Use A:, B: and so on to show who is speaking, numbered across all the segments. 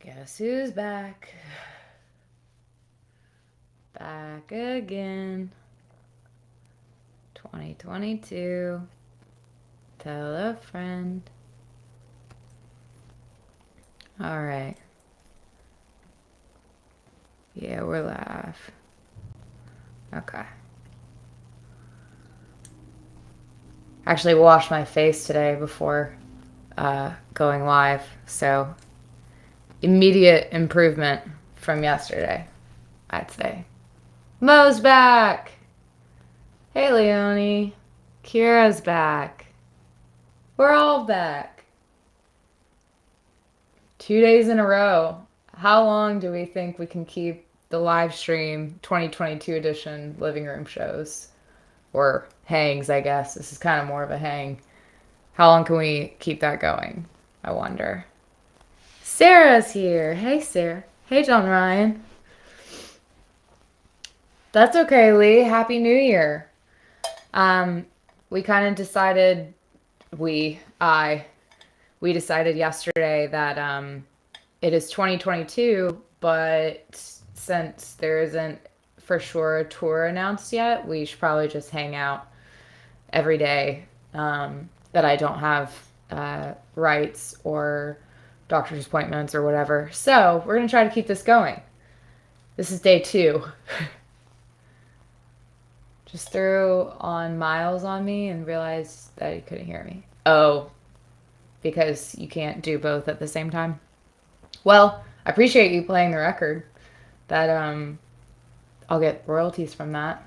A: Guess who's back? Back again. 2022. Tell a friend. All right. Yeah, we're live. Okay. Actually washed my face today before going live, so immediate improvement from yesterday, I'd say. Mo's back! Hey, Leonie. Kira's back. We're all back. 2 days in a row. How long do we think we can keep the live stream 2022 edition living room shows? Or hangs, I guess. This is kind of more of a hang. How long can we keep that going? I wonder. Sarah's here. Hey, Sarah. Hey, John Ryan. That's okay, Lee. Happy New Year. We kind of decided, we decided yesterday that it is 2022, but since there isn't for sure a tour announced yet, we should probably just hang out every day that I don't have rights or doctor's appointments or whatever. So we're going to try to keep this going. This is day 2. Just threw on Miles on me and realized that he couldn't hear me. Oh, because you can't do both at the same time. Well, I appreciate you playing the record. That I'll get royalties from that.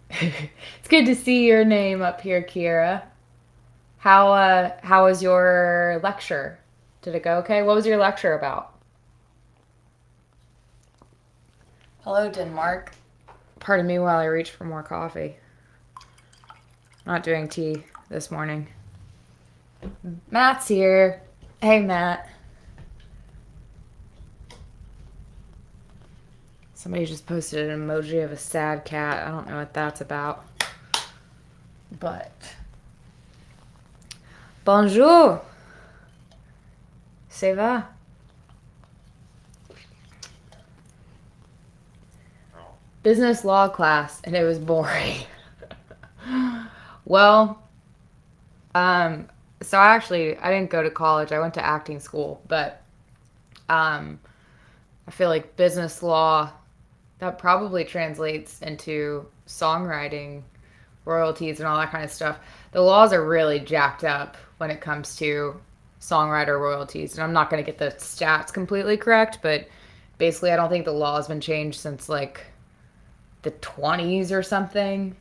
A: It's good to see your name up here, Kira. How was your lecture? Did it go okay? What was your lecture about? Hello, Denmark. Pardon me while I reach for more coffee. Not doing tea this morning. Matt's here. Hey, Matt. Somebody just posted an emoji of a sad cat. I don't know what that's about. But bonjour. Ça va? Business law class, and it was boring. Well, so I didn't go to college. I went to acting school, but I feel like business law, that probably translates into songwriting, royalties, and all that kind of stuff. The laws are really jacked up when it comes to songwriter royalties. And I'm not going to get the stats completely correct, but basically, I don't think the law has been changed since like the 20s or something.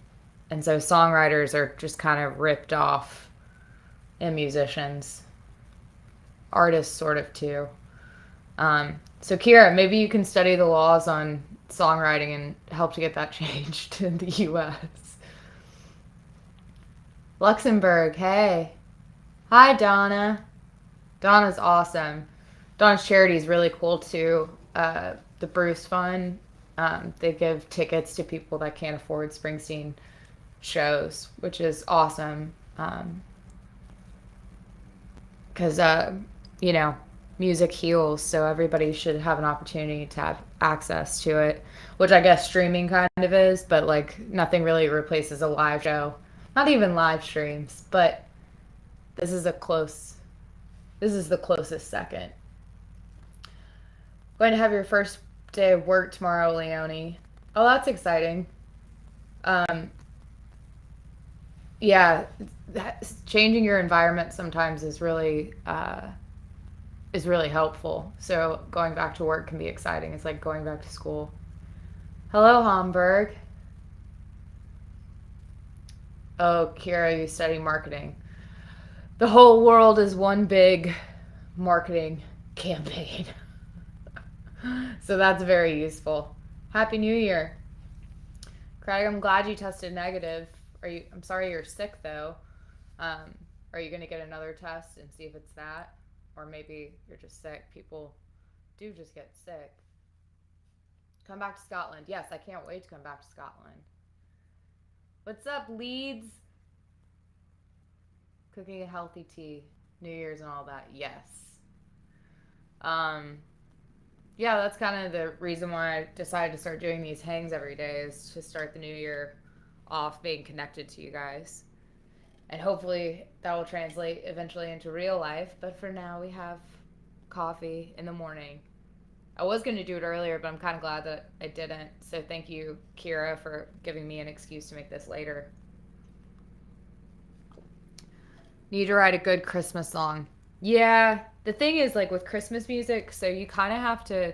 A: And so songwriters are just kind of ripped off, and musicians, artists sort of too. So Kira, maybe you can study the laws on songwriting and help to get that changed in the U.S. Luxembourg, hey. Hi, Donna. Donna's awesome. Donna's charity is really cool too. The Bruce Fund, they give tickets to people that can't afford Springsteen shows, which is awesome. Because, music heals, so everybody should have an opportunity to have access to it, which I guess streaming kind of is, but like nothing really replaces a live show. Not even live streams, but this is a close, this is the closest second. Going to have your first day of work tomorrow, Leonie. Oh, that's exciting. Um, yeah, changing your environment sometimes is really helpful. So going back to work can be exciting. It's like going back to school. Hello, Hamburg. Oh, Kira, you study marketing. The whole world is one big marketing campaign. So that's very useful. Happy New Year. Craig, I'm glad you tested negative. I'm sorry you're sick though. Um, are you going to get another test and see if it's that? Or maybe you're just sick. People do just get sick. Come back to Scotland. Yes, I can't wait to come back to Scotland. What's up, Leeds? Cooking a healthy tea. New Year's and all that. Yes. Um, yeah, that's kind of the reason why I decided to start doing these hangs every day, is to start the new year off being connected to you guys. And hopefully that will translate eventually into real life. But for now, we have coffee in the morning. I was going to do it earlier, but I'm kind of glad that I didn't. So thank you, Kira, for giving me an excuse to make this later. Need to write a good Christmas song. Yeah, the thing is, like with Christmas music, so you kind of have to.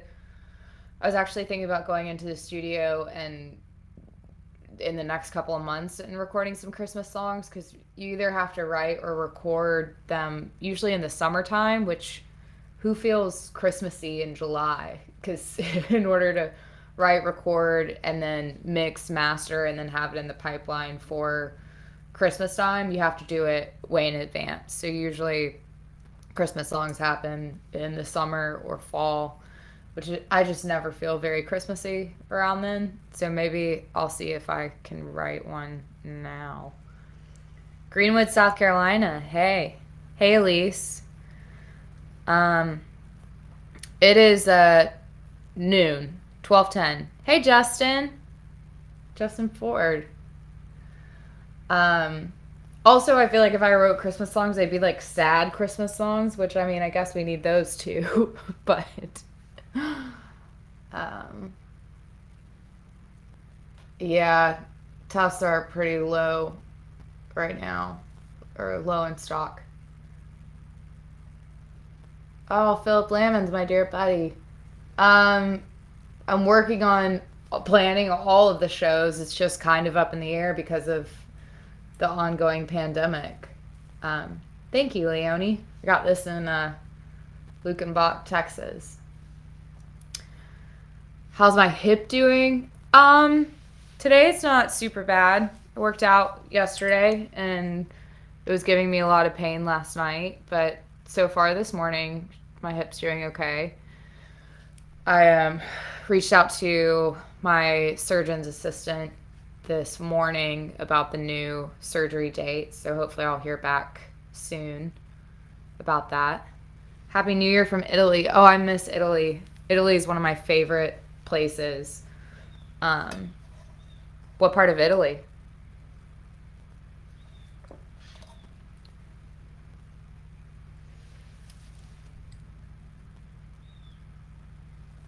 A: I was actually thinking about going into the studio and in the next couple of months and recording some Christmas songs, because you either have to write or record them usually in the summertime, which who feels Christmassy in July? Because in order to write, record, and then mix, master, and then have it in the pipeline for Christmas time, you have to do it way in advance. So usually Christmas songs happen in the summer or fall, which I just never feel very Christmassy around then. So maybe I'll see if I can write one now. Greenwood, South Carolina. Hey. Hey, Elise. Um, it is noon, 12:10. Hey, Justin. Justin Ford. Also, I feel like if I wrote Christmas songs, they'd be like sad Christmas songs, which I mean, I guess we need those too. But um, yeah, Tufts are pretty low right now, or low in stock. Oh, Philip Lammons, my dear buddy. Um, I'm working on planning all of the shows. It's just kind of up in the air because of the ongoing pandemic. Thank you, Leonie. I got this in Lukenbach, Texas. How's my hip doing? Today it's not super bad. I worked out yesterday and it was giving me a lot of pain last night, but so far this morning my hip's doing okay. I reached out to my surgeon's assistant this morning about the new surgery date, so hopefully I'll hear back soon about that. Happy New Year from Italy. Oh, I miss Italy. Italy is one of my favorite places. Um, what part of Italy?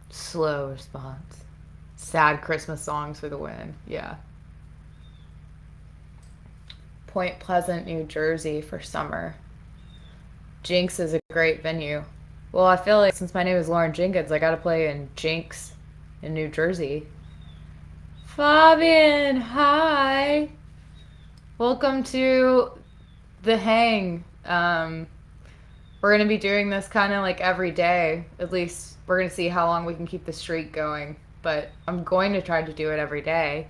A: Slow response. Sad Christmas songs for the win. Yeah. Point Pleasant, New Jersey for summer. Jinx is a great venue. Well, I feel like since my name is Lauren Jenkins, I gotta play in Jinx in New Jersey. Fabian, hi. Welcome to the hang. We're gonna be doing this kind of like every day. At least we're gonna see how long we can keep the streak going. But I'm going to try to do it every day.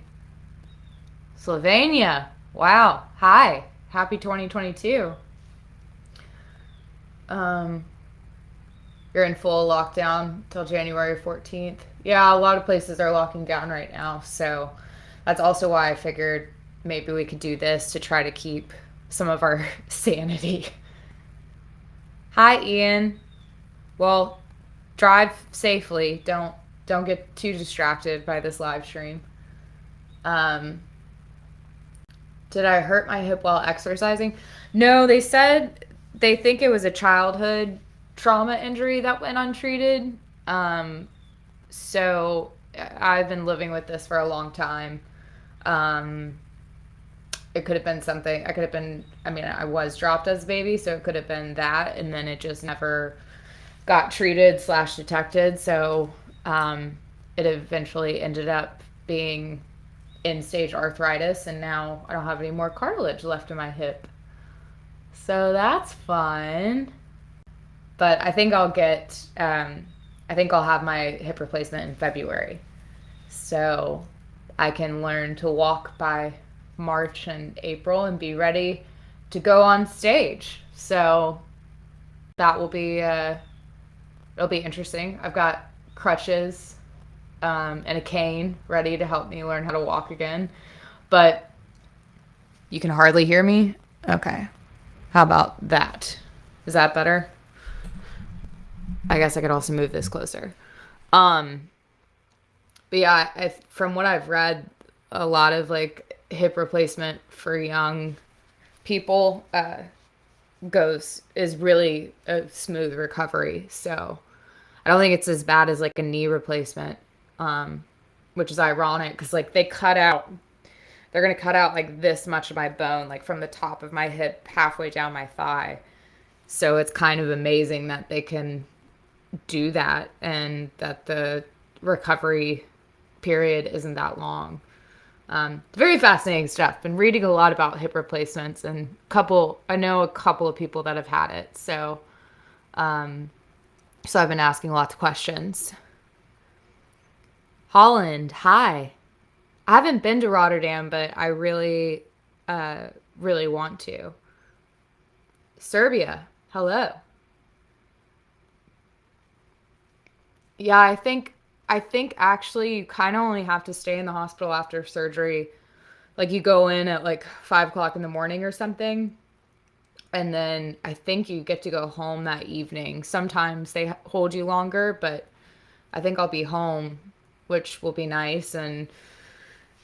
A: Slovenia. Wow. Hi. Happy 2022. You're in full lockdown till January 14th. Yeah, a lot of places are locking down right now. So that's also why I figured maybe we could do this to try to keep some of our sanity. Hi, Ian. Well, drive safely. Don't get too distracted by this live stream. Um, did I hurt my hip while exercising? No, they said they think it was a childhood trauma injury that went untreated. So I've been living with this for a long time. Um, it could have been something. I could have been. I mean, I was dropped as a baby, so it could have been that, and then it just never got treated / detected. So it eventually ended up being end stage arthritis, and now I don't have any more cartilage left in my hip. So that's fun. But I think I'll get. I think I'll have my hip replacement in February, so I can learn to walk by March and April and be ready to go on stage. So that will be it'll be interesting. I've got crutches and a cane ready to help me learn how to walk again. But you can hardly hear me? Okay. How about that? Is that better? I guess I could also move this closer. Um, but yeah, from what I've read, a lot of like hip replacement for young people is really a smooth recovery. So I don't think it's as bad as like a knee replacement, which is ironic because like they're gonna cut out like this much of my bone, like from the top of my hip halfway down my thigh. So it's kind of amazing that they can do that and that the recovery period isn't that long. Very fascinating stuff. Been reading a lot about hip replacements and I know a couple of people that have had it. So I've been asking lots of questions. Holland, hi. I haven't been to Rotterdam, but I really want to. Serbia, hello. Yeah, I think actually you kind of only have to stay in the hospital after surgery. Like you go in at like 5 o'clock in the morning or something, and then I think you get to go home that evening. Sometimes they hold you longer, but I think I'll be home, which will be nice, and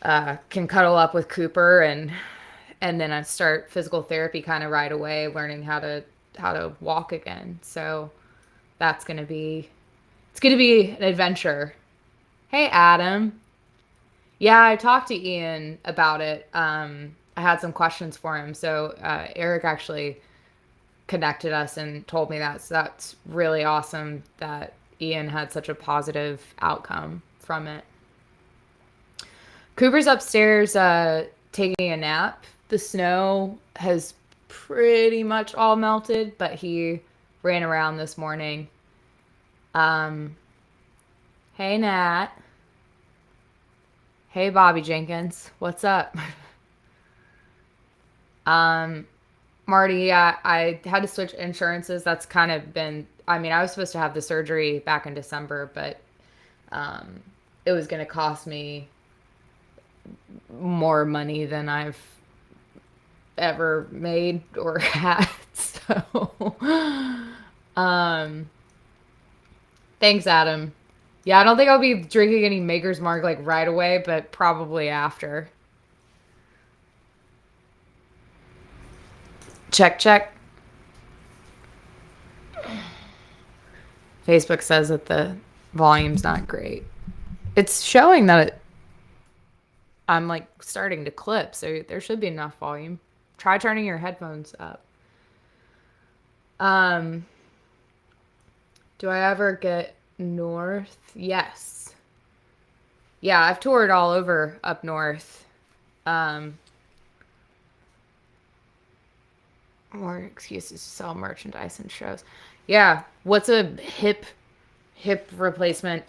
A: can cuddle up with Cooper and then I start physical therapy kind of right away, learning how to walk again. So that's gonna be an adventure. Hey, Adam. Yeah, I talked to Ian about it. I had some questions for him. So Eric actually connected us and told me that. So that's really awesome that Ian had such a positive outcome from it. Cooper's upstairs taking a nap. The snow has pretty much all melted, but he ran around this morning. Um, hey, Nat. Hey, Bobby Jenkins. What's up? Um, Marty, yeah, I had to switch insurances. That's kind of been, I mean, I was supposed to have the surgery back in December, but um, it was going to cost me more money than I've ever made or had. So, um, thanks, Adam. Yeah, I don't think I'll be drinking any Maker's Mark like right away, but probably after. Check, check. Facebook says that the volume's not great. It's showing that I'm like starting to clip, so there should be enough volume. Try turning your headphones up. Um, do I ever get north? Yes. Yeah, I've toured all over up north. Um, More excuses to sell merchandise and shows. Yeah, what's a hip replacement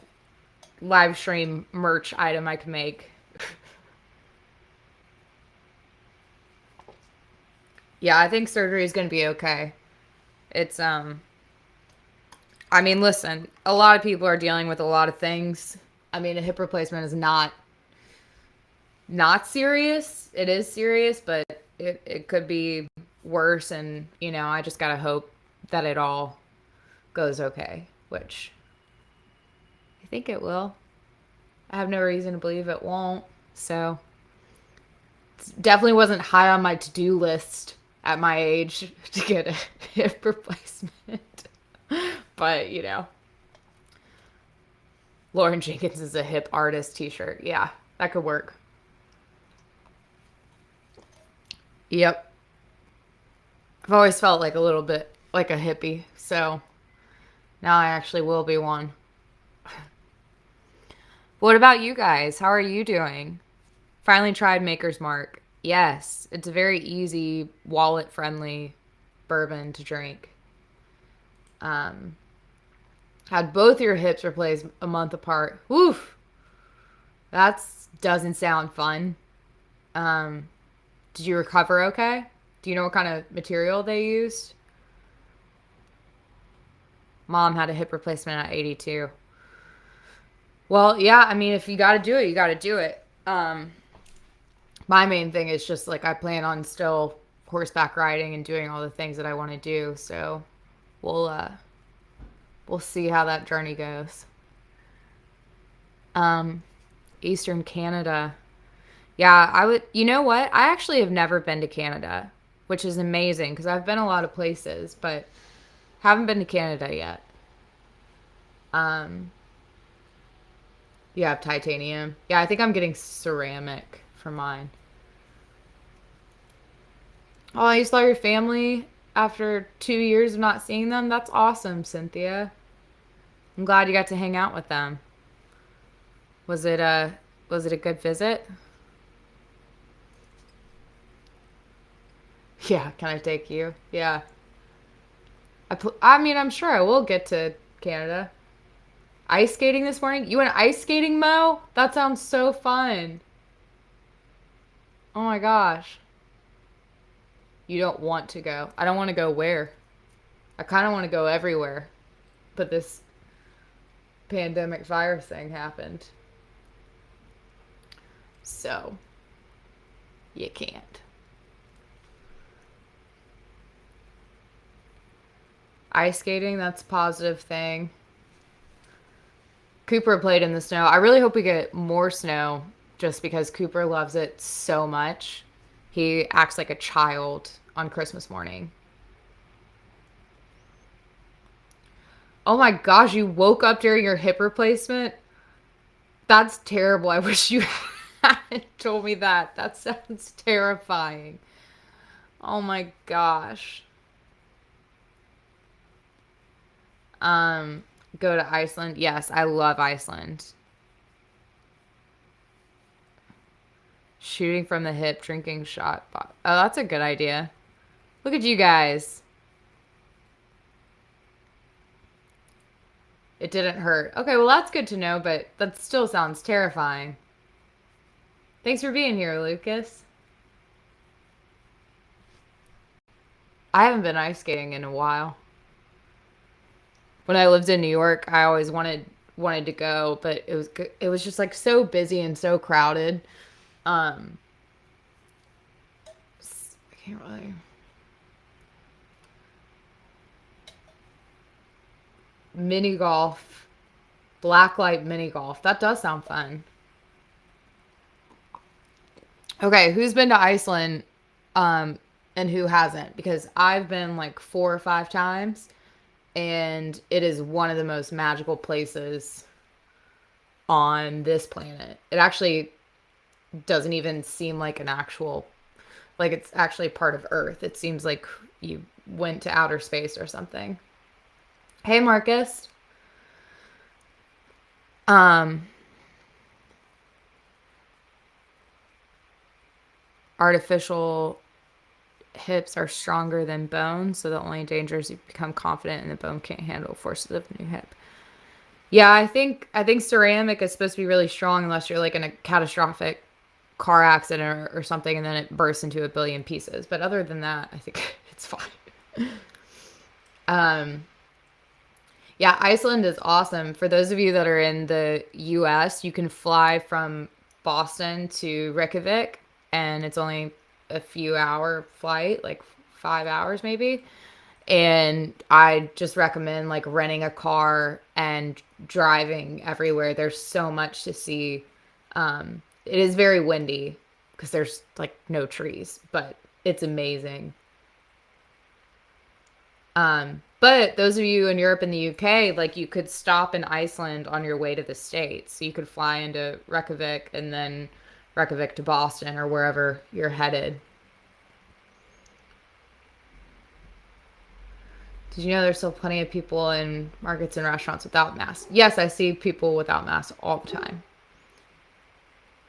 A: live stream merch item I can make? Yeah, I think surgery is going to be okay. It's I mean, listen, a lot of people are dealing with a lot of things. I mean, a hip replacement is not serious. It is serious, but it could be worse, and I just got to hope that it all goes okay, which I think it will. I have no reason to believe it won't. So, it definitely wasn't high on my to-do list at my age to get a hip replacement. But, Lauren Jenkins is a hip artist t-shirt. Yeah, that could work. Yep. I've always felt like a little bit like a hippie, so now I actually will be one. What about you guys? How are you doing? Finally tried Maker's Mark. Yes, it's a very easy, wallet-friendly bourbon to drink. Um, Had both your hips replaced a month apart. Woof! That doesn't sound fun. Um, did you recover okay? Do you know what kind of material they used? Mom had a hip replacement at 82. Well, yeah, I mean, if you got to do it, you got to do it. My main thing is just like I plan on still horseback riding and doing all the things that I want to do. So we'll we'll see how that journey goes. Um, Eastern Canada. Yeah, I would. You know what? I actually have never been to Canada, which is amazing because I've been a lot of places, but haven't been to Canada yet. Um, you have titanium. Yeah, I think I'm getting ceramic for mine. Oh, you saw your family after 2 years of not seeing them? That's awesome, Cynthia. I'm glad you got to hang out with them. Was it a was it a good visit? Yeah, can I take you? Yeah. I mean, I'm sure I will get to Canada. Ice skating this morning? You went ice skating, Mo? That sounds so fun. Oh my gosh. You don't want to go. I don't want to go where? I kind of want to go everywhere. But this pandemic virus thing happened. So, you can't. Ice skating, that's a positive thing. Cooper played in the snow. I really hope we get more snow just because Cooper loves it so much. He acts like a child on Christmas morning. Oh my gosh, you woke up during your hip replacement? That's terrible. I wish you hadn't told me that. That sounds terrifying. Oh my gosh. Um, Go to Iceland. Yes, I love Iceland. Shooting from the hip, drinking shot. Oh, that's a good idea. Look at you guys. It didn't hurt. Okay, well, that's good to know, but that still sounds terrifying. Thanks for being here, Lucas. I haven't been ice skating in a while. When I lived in New York, I always wanted to go, but it was just like so busy and so crowded. Um, I can't really. Mini golf, blacklight mini golf. That does sound fun. Okay, who's been to Iceland, um, and who hasn't? Because I've been like 4 or 5 times, and it is one of the most magical places on this planet. It actually doesn't even seem like an actual, like it's actually part of Earth. It seems like you went to outer space or something. Hey, Marcus. Um, Artificial hips are stronger than bone, so the only danger is you become confident and the bone can't handle forces of the new hip. Yeah, I think ceramic is supposed to be really strong unless you're like in a catastrophic car accident or something and then it bursts into a billion pieces. But other than that, I think it's fine. Um, yeah, Iceland is awesome. For those of you that are in the US, you can fly from Boston to Reykjavik and it's only a few hour flight, like 5 hours maybe. And I just recommend like renting a car and driving everywhere. There's so much to see. It is very windy because there's like no trees, but it's amazing. But those of you in Europe and the UK, like you could stop in Iceland on your way to the States. So you could fly into Reykjavik and then Reykjavik to Boston or wherever you're headed. Did you know there's still plenty of people in markets and restaurants without masks? Yes, I see people without masks all the time.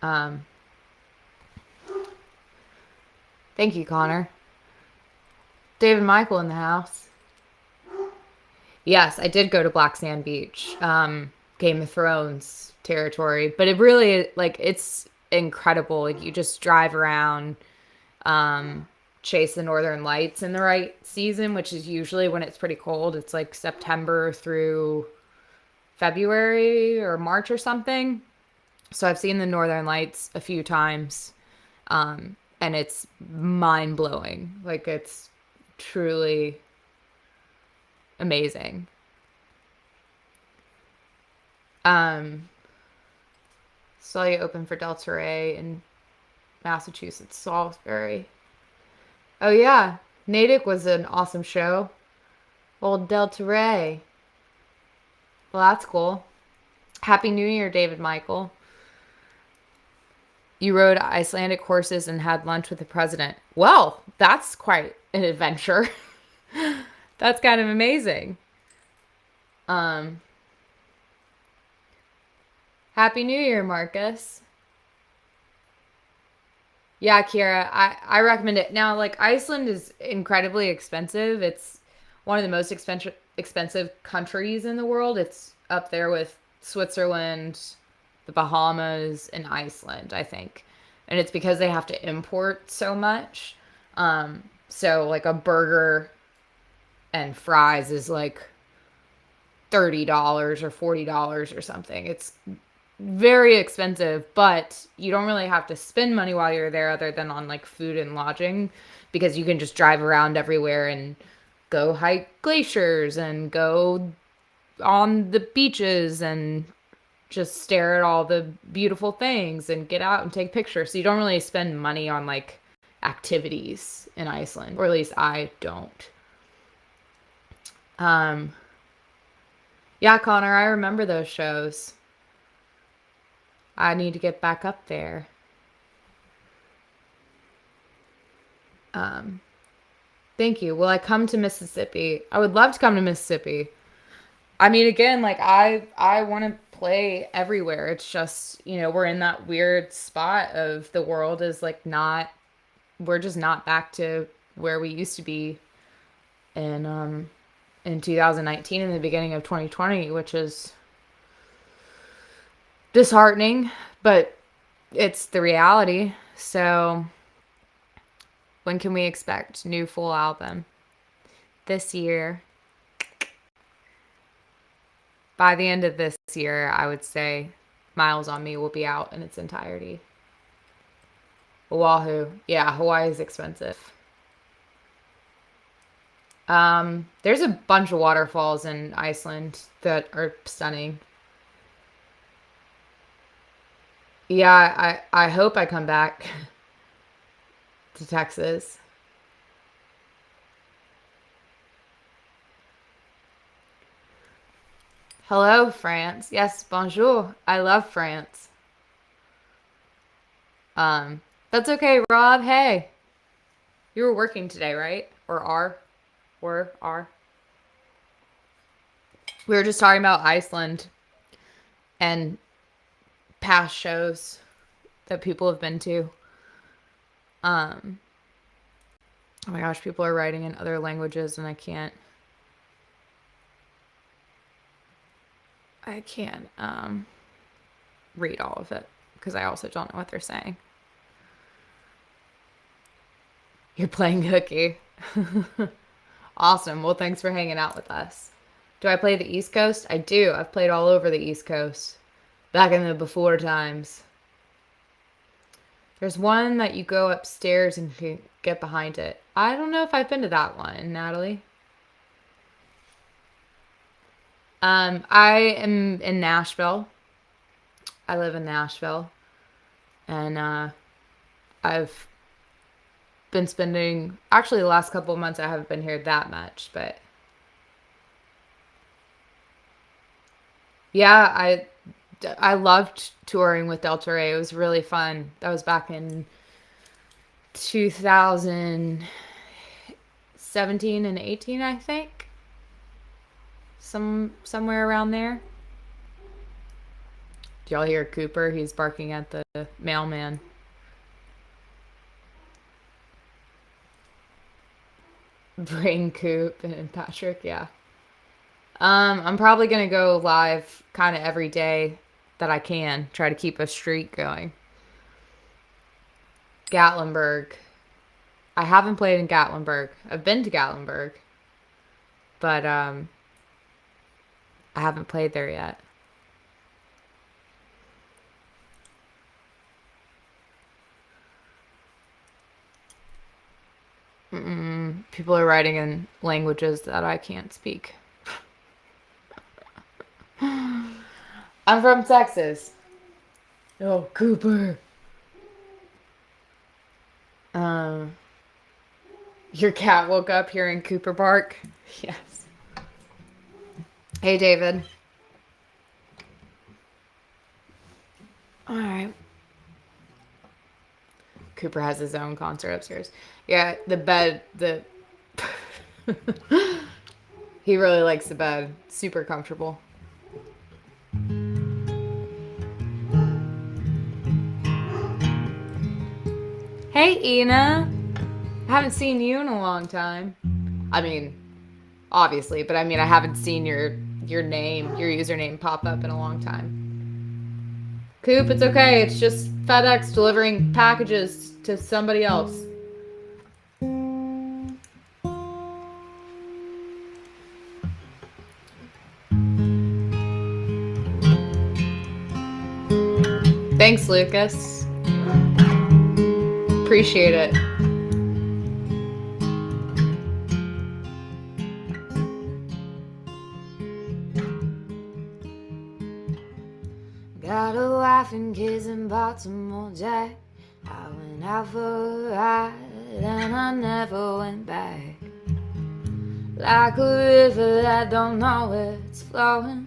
A: Um, Thank you, Connor. David Michael in the house. Yes, I did go to Black Sand Beach, Game of Thrones territory, but it really like it's incredible. Like you just drive around, um, chase the northern lights in the right season, which is usually when it's pretty cold. It's like September through February or March or something. So I've seen the northern lights a few times, and it's mind blowing. Like it's truly amazing. Um, saw you open for Delta Ray in Massachusetts, Salisbury. Oh yeah, Natick was an awesome show. Old Delta Ray. Well, that's cool. Happy New Year, David Michael. You rode Icelandic horses and had lunch with the president. Well, that's quite an adventure. That's kind of amazing. Um, Happy New Year, Marcus. Yeah, Kira, I recommend it. Now, like Iceland is incredibly expensive. It's one of the most expensive countries in the world. It's up there with Switzerland, the Bahamas, and Iceland, I think. And it's because they have to import so much. So like a burger and fries is like $30 or $40 or something. It's very expensive, but you don't really have to spend money while you're there other than on like food and lodging because you can just drive around everywhere and go hike glaciers and go on the beaches and just stare at all the beautiful things and get out and take pictures. So you don't really spend money on like activities in Iceland, or at least I don't. Um, yeah, Connor, I remember those shows. I need to get back up there. Um, Thank you. Will I come to Mississippi? I would love to come to Mississippi. I mean, again, like I want to play everywhere. It's just, we're in that weird spot of the world is like not we're just not back to where we used to be in 2019 and the beginning of 2020, which is disheartening, but it's the reality. So, when can we expect new full album? This year. By the end of this year, I would say Miles on Me will be out in its entirety. Oahu. Yeah, Hawaii is expensive. There's a bunch of waterfalls in Iceland that are stunning. Yeah, I hope I come back to Texas. Hello, France. Yes, bonjour. I love France. That's okay, Rob. Hey, you were working today, right? Or are? Were, are? We were just talking about Iceland and past shows that people have been to. Um, oh my gosh, people are writing in other languages and I can't read all of it because I also don't know what they're saying. You're playing hooky. Awesome. Well, thanks for hanging out with us. Do I play the East Coast? I do. I've played all over the East Coast. Back in the before times. There's one that you go upstairs and can get behind it. I don't know if I've been to that one, Natalie. I am in Nashville. I live in Nashville. And I've been spending, actually, the last couple of months I haven't been here that much, but yeah, I loved touring with Delta Ray. It was really fun. That was back in 2017 and 18, I think. Somewhere around there. Do y'all hear Cooper? He's barking at the mailman. Brain Coop and Patrick, yeah. I'm probably gonna go live kind of every day that I can. Try to keep a streak going. Gatlinburg. I haven't played in Gatlinburg. I've been to Gatlinburg, but I haven't played there yet. People are writing in languages that I can't speak. I'm from Texas. Oh, Cooper. Um, your cat woke up hearing Cooper bark. Yes. Hey, David. All right. Cooper has his own concert upstairs. Yeah, the bed, he really likes the bed. Super comfortable. Hey, Ina. I haven't seen you in a long time. I mean, obviously, but I mean, I haven't seen your name, your username pop up in a long time. Coop, it's okay. It's just FedEx delivering packages to somebody else. Thanks, Lucas. Appreciate it. Got a wife and kids in Baltimore, Jack. I went out for a ride and I never went back. Like a river that don't know where it's flowing.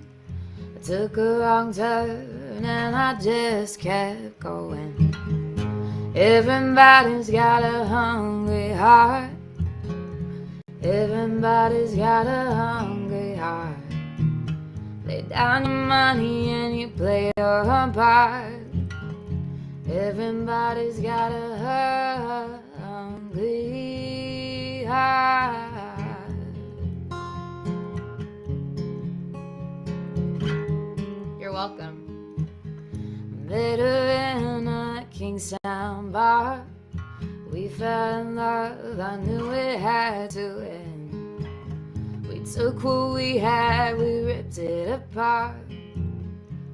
A: I took a wrong turn and I just kept going. Everybody's got a hungry heart. Everybody's got a hungry heart. Lay down your money and you play your part. Everybody's got a hungry heart. You're welcome. Met her in a Kingstown bar. We fell in love, I knew it had to end. We took what we had, we ripped it apart.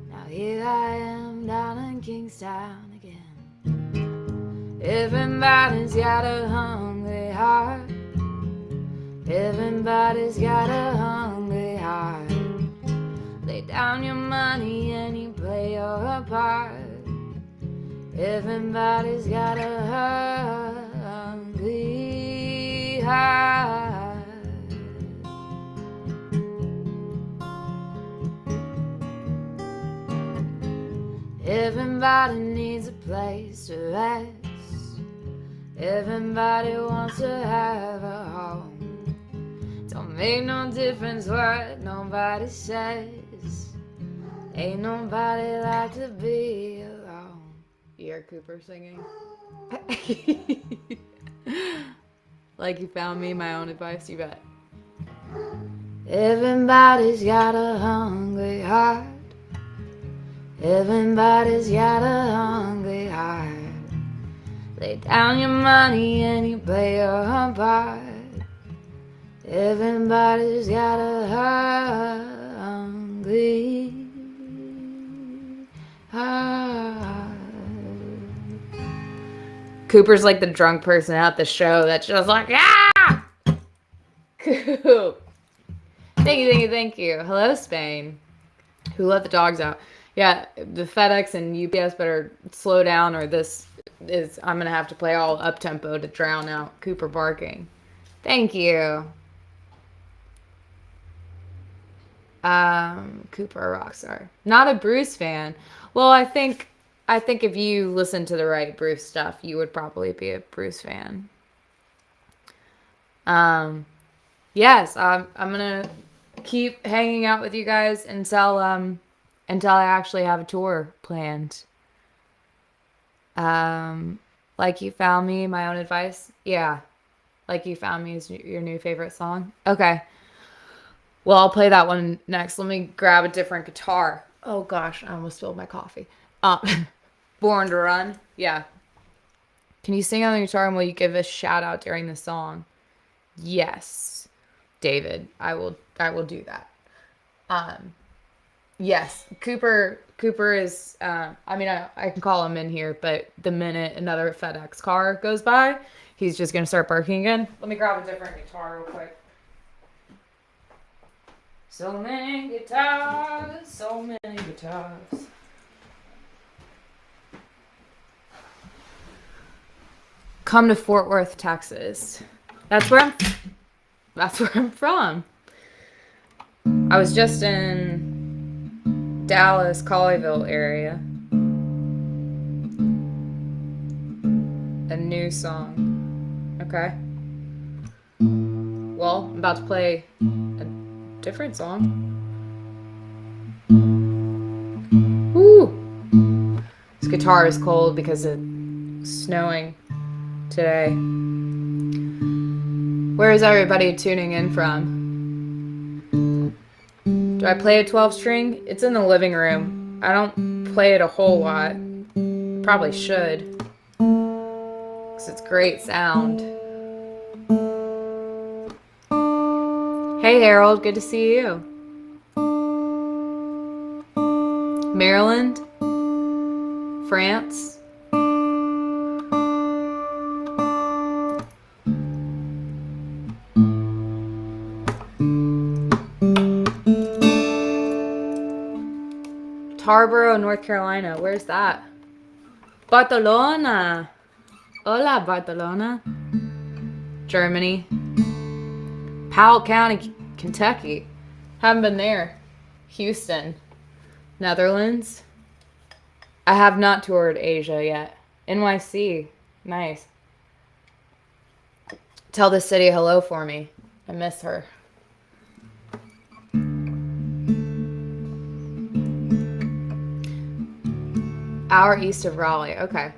A: Now here I am down in Kingstown again. Everybody's got a hungry heart. Everybody's got a hungry heart. Lay down your money and you play your part. Everybody's got a hungry heart. Everybody needs a place to rest. Everybody wants to have a home. Don't make no difference what nobody says. Ain't nobody like to be alone. You hear Cooper singing? Like you found me, my own advice, you bet. Everybody's got a hungry heart. Everybody's got a hungry heart. Lay down your money and you play your part. Everybody's got a hungry heart. Cooper's like the drunk person at the show that's just like, ah! Coop. Thank you. Hello, Spain. Who let the dogs out? Yeah, the FedEx and UPS better slow down or I'm going to have to play all up-tempo to drown out Cooper barking. Thank you. Cooper, a rock star. Not a Bruce fan. Well, I think if you listen to the right Bruce stuff, you would probably be a Bruce fan. Yes, I'm gonna keep hanging out with you guys until I actually have a tour planned. Like You Found Me, My Own Advice. Yeah, Like You Found Me is your new favorite song. Okay. Well, I'll play that one next. Let me grab a different guitar. Oh gosh, I almost spilled my coffee. Born to Run. Yeah. Can you sing on the guitar and will you give a shout out during the song? Yes, David. I will do that. Yes, Cooper is I can call him in here, but the minute another FedEx car goes by, he's just gonna start barking again. Let me grab a different guitar real quick. So many guitars, so many guitars. Come to Fort Worth, Texas. That's where I'm from. I was just in Dallas, Colleyville area. A new song. Okay. Well, I'm about to play a different song. Woo! This guitar is cold because it's snowing today. Where is everybody tuning in from? Do I play a 12 string? It's in the living room. I don't play it a whole lot. Probably should. Because it's great sound. Hey Harold, good to see you. Maryland? France? Tarboro, North Carolina. Where's that? Barcelona. Hola, Barcelona. Germany. Powell County, Kentucky. Haven't been there. Houston. Netherlands. I have not toured Asia yet. NYC. Nice. Tell the city hello for me. I miss her. Hour east of Raleigh. Okay.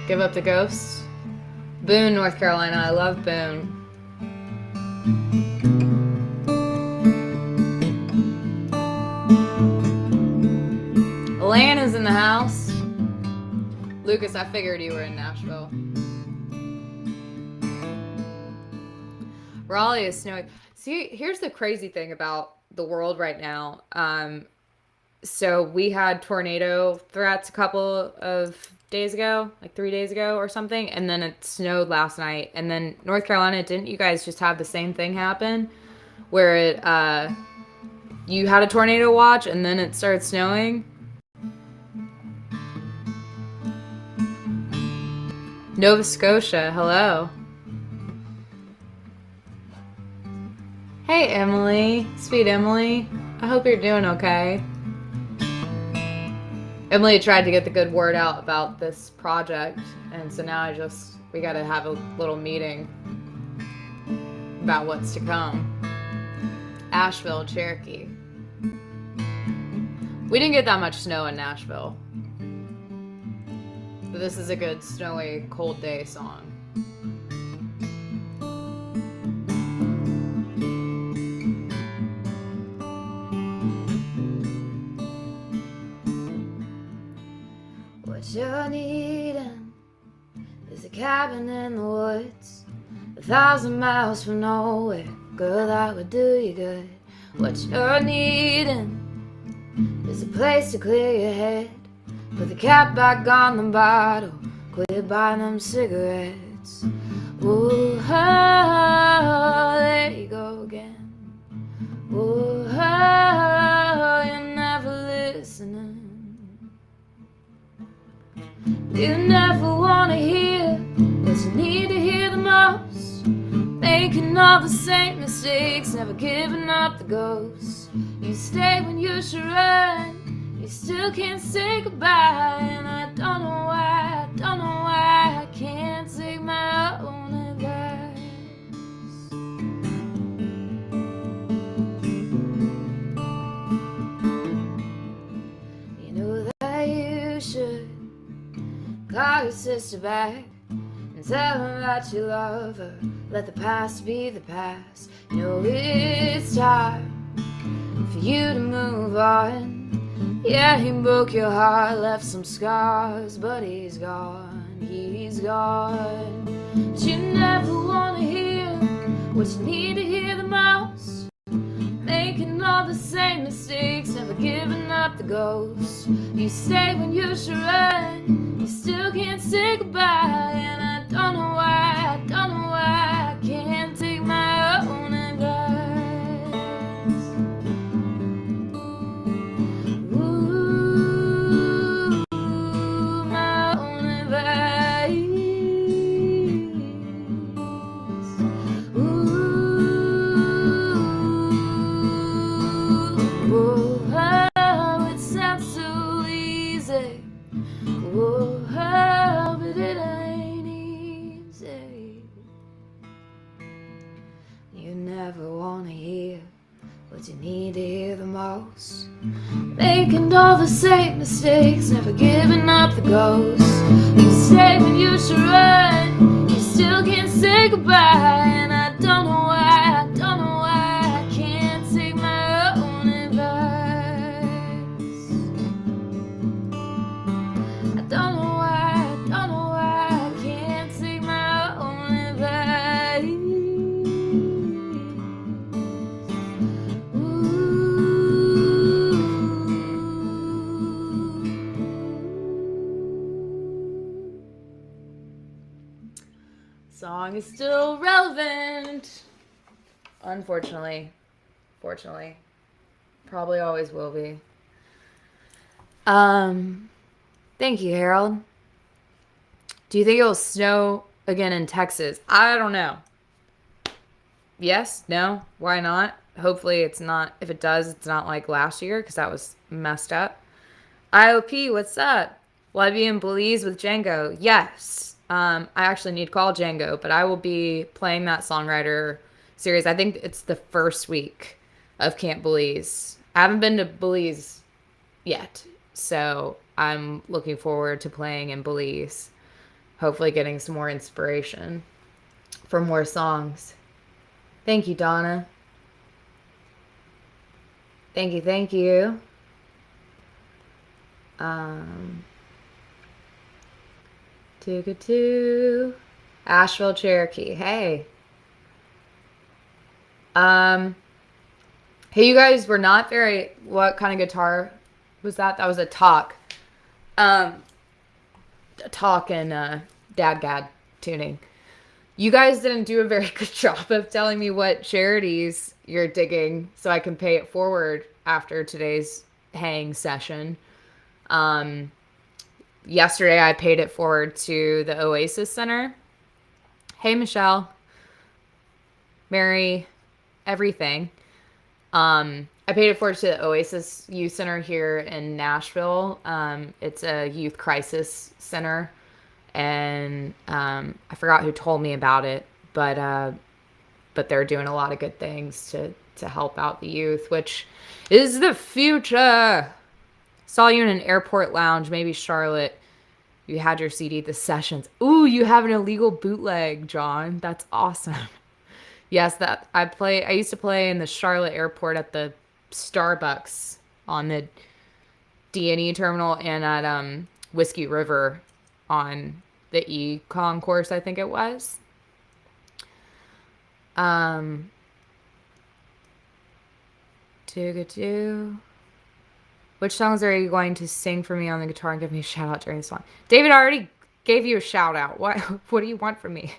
A: Give up the ghosts. Boone, North Carolina. I love Boone. Alana's in the house. Lucas, I figured you were in Nashville. Raleigh is snowing. See, here's the crazy thing about the world right now. So we had tornado threats a couple of days ago, like 3 days ago or something, and then it snowed last night. And then North Carolina, didn't you guys just have the same thing happen where it you had a tornado watch and then it started snowing? Nova Scotia, hello. Hey Emily, sweet Emily. I hope you're doing okay. Emily tried to get the good word out about this project, and so now we gotta have a little meeting about what's to come. Asheville, Cherokee. We didn't get that much snow in Nashville, but this is a good snowy, cold day song. What you're needing is a cabin in the woods, 1,000 miles from nowhere. Girl, that would do you good. What you're needing is a place to clear your head. Put the cap back on the bottle, quit buying them cigarettes. Ooh, oh, there you go again. Ooh, oh, you're never listening. You never wanna hear what you need to hear the most. Making all the same mistakes, never giving up the ghost. You stay when you should run, you still can't say goodbye. And I don't know why I can't take my own advice. You know that you should call your sister back and tell her that you love her. Let the past be the past. You know it's time for you to move on. Yeah, he broke your heart, left some scars, but he's gone, he's gone. But you never wanna hear what you need to hear the most. Making all the same mistakes, never giving up the ghost. You stay when you should run, you still can't say goodbye. And I don't know why I can't take my own advice. easy. Whoa, but it ain't easy. You never wanna hear what you need to hear the most. Making all the same mistakes, never giving up the ghost. You say when you should run, you still can't say goodbye. And I don't know why, I can't take my own advice. I don't know why, I can't take my own advice. Song is still relevant. Unfortunately. Fortunately. Probably always will be. Thank you, Harold. Do you think it'll snow again in Texas? I don't know. Yes? No? Why not? Hopefully it's not. If it does, it's not like last year because that was messed up. IOP, what's up? Will I be in Belize with Django? Yes. I actually need to call Django, but I will be playing that songwriter series. I think it's the first week of Camp Belize. I haven't been to Belize yet, so I'm looking forward to playing in Belize. Hopefully getting some more inspiration for more songs. Thank you, Donna. Thank you, thank you. Asheville, Cherokee. Hey. Hey, you guys were not very... What kind of guitar was that? That was a talk. A talk and Dadgad tuning. You guys didn't do a very good job of telling me what charities you're digging so I can pay it forward after today's hang session. Yesterday I paid it forward to the Oasis Center. Hey, Michelle. Mary, everything. I paid it forward to the Oasis Youth Center here in Nashville. It's a youth crisis center. And I forgot who told me about it, but they're doing a lot of good things to help out the youth, which is the future. Saw you in an airport lounge, maybe Charlotte. You had your CD, The Sessions. Ooh, you have an illegal bootleg, John. That's awesome. Yes, that I used to play in the Charlotte airport at the Starbucks on the D&E terminal and at Whiskey River on the E concourse, I think it was. Which songs are you going to sing for me on the guitar and give me a shout out during the song? David, I already gave you a shout out. What do you want from me?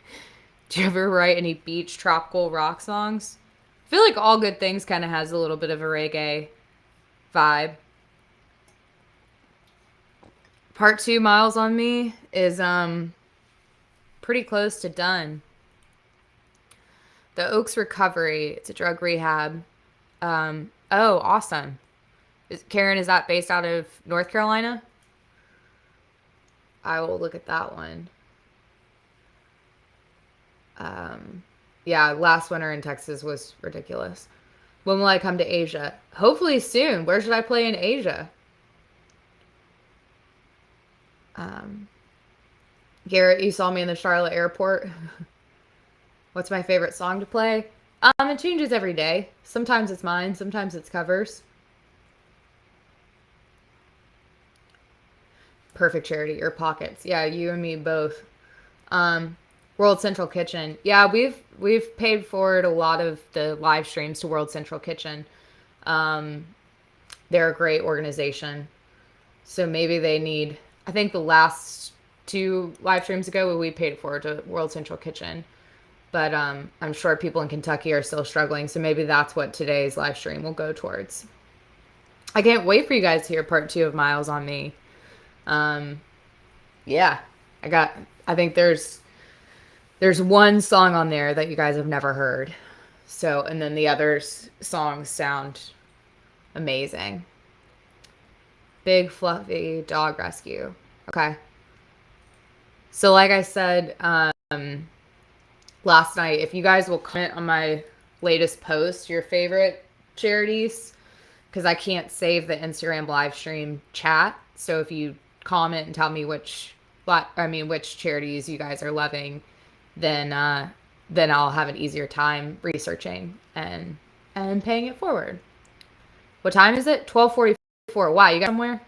A: Do you ever write any beach tropical rock songs? I feel like All Good Things kind of has a little bit of a reggae vibe. Part 2, Miles on Me, is pretty close to done. The Oaks Recovery, it's a drug rehab. Oh, awesome. Karen, is that based out of North Carolina? I will look at that one. Yeah, last winter in Texas was ridiculous. When will I come to Asia? Hopefully soon. Where should I play in Asia? Garrett, you saw me in the Charlotte airport. What's my favorite song to play? It changes every day. Sometimes it's mine, sometimes it's covers. Perfect charity, your pockets. Yeah, you and me both. World Central Kitchen. Yeah, we've paid forward a lot of the live streams to World Central Kitchen. They're a great organization. So maybe they need, I think the last 2 live streams ago, we paid it forward to World Central Kitchen. But I'm sure people in Kentucky are still struggling. So maybe that's what today's live stream will go towards. I can't wait for you guys to hear part 2 of Miles on Me. Yeah, I think there's one song on there that you guys have never heard. So, and then the other songs sound amazing. Big fluffy dog rescue. Okay. So like I said last night, if you guys will comment on my latest post, your favorite charities, because I can't save the Instagram live stream chat. So if you comment and tell me which charities you guys are loving, then I'll have an easier time researching and paying it forward. What time is it? 12:44. Wow, you got somewhere?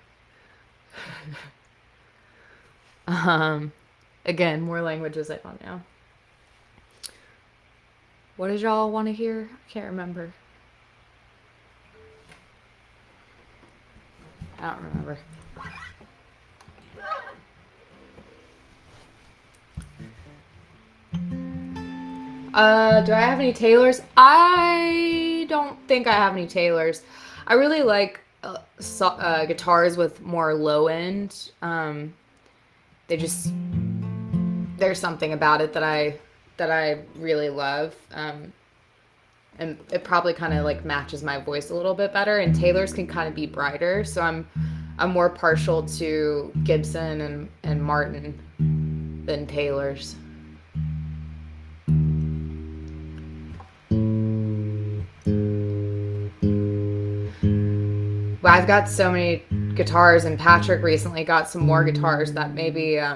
A: Again, more languages I don't know. What did y'all want to hear? I can't remember. I don't remember. Do I have any Taylors? I don't think I have any Taylors. I really like guitars with more low end. There's something about it that I really love. And it probably kind of like matches my voice a little bit better. And Taylor's can kind of be brighter, so I'm more partial to Gibson and Martin than Taylor's. Well, I've got so many guitars, and Patrick recently got some more guitars that maybe I'll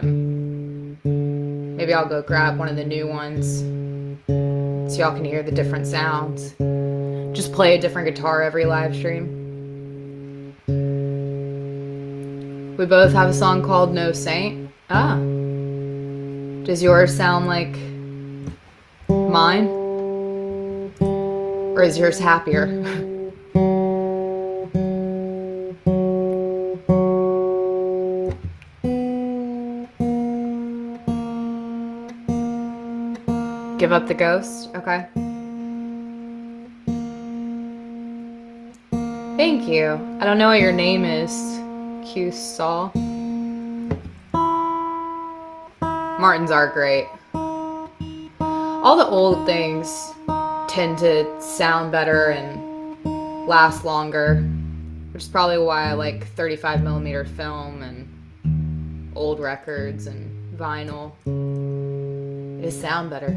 A: go grab one of the new ones so y'all can hear the different sounds. Just play a different guitar every live stream. We both have a song called No Saint. Ah. Does yours sound like mine? Or is yours happier? Give up the ghost? Okay. Thank you. I don't know what your name is. Q Saul. Martins are great. All the old things tend to sound better and last longer, which is probably why I like 35mm film and old records and vinyl. They sound better.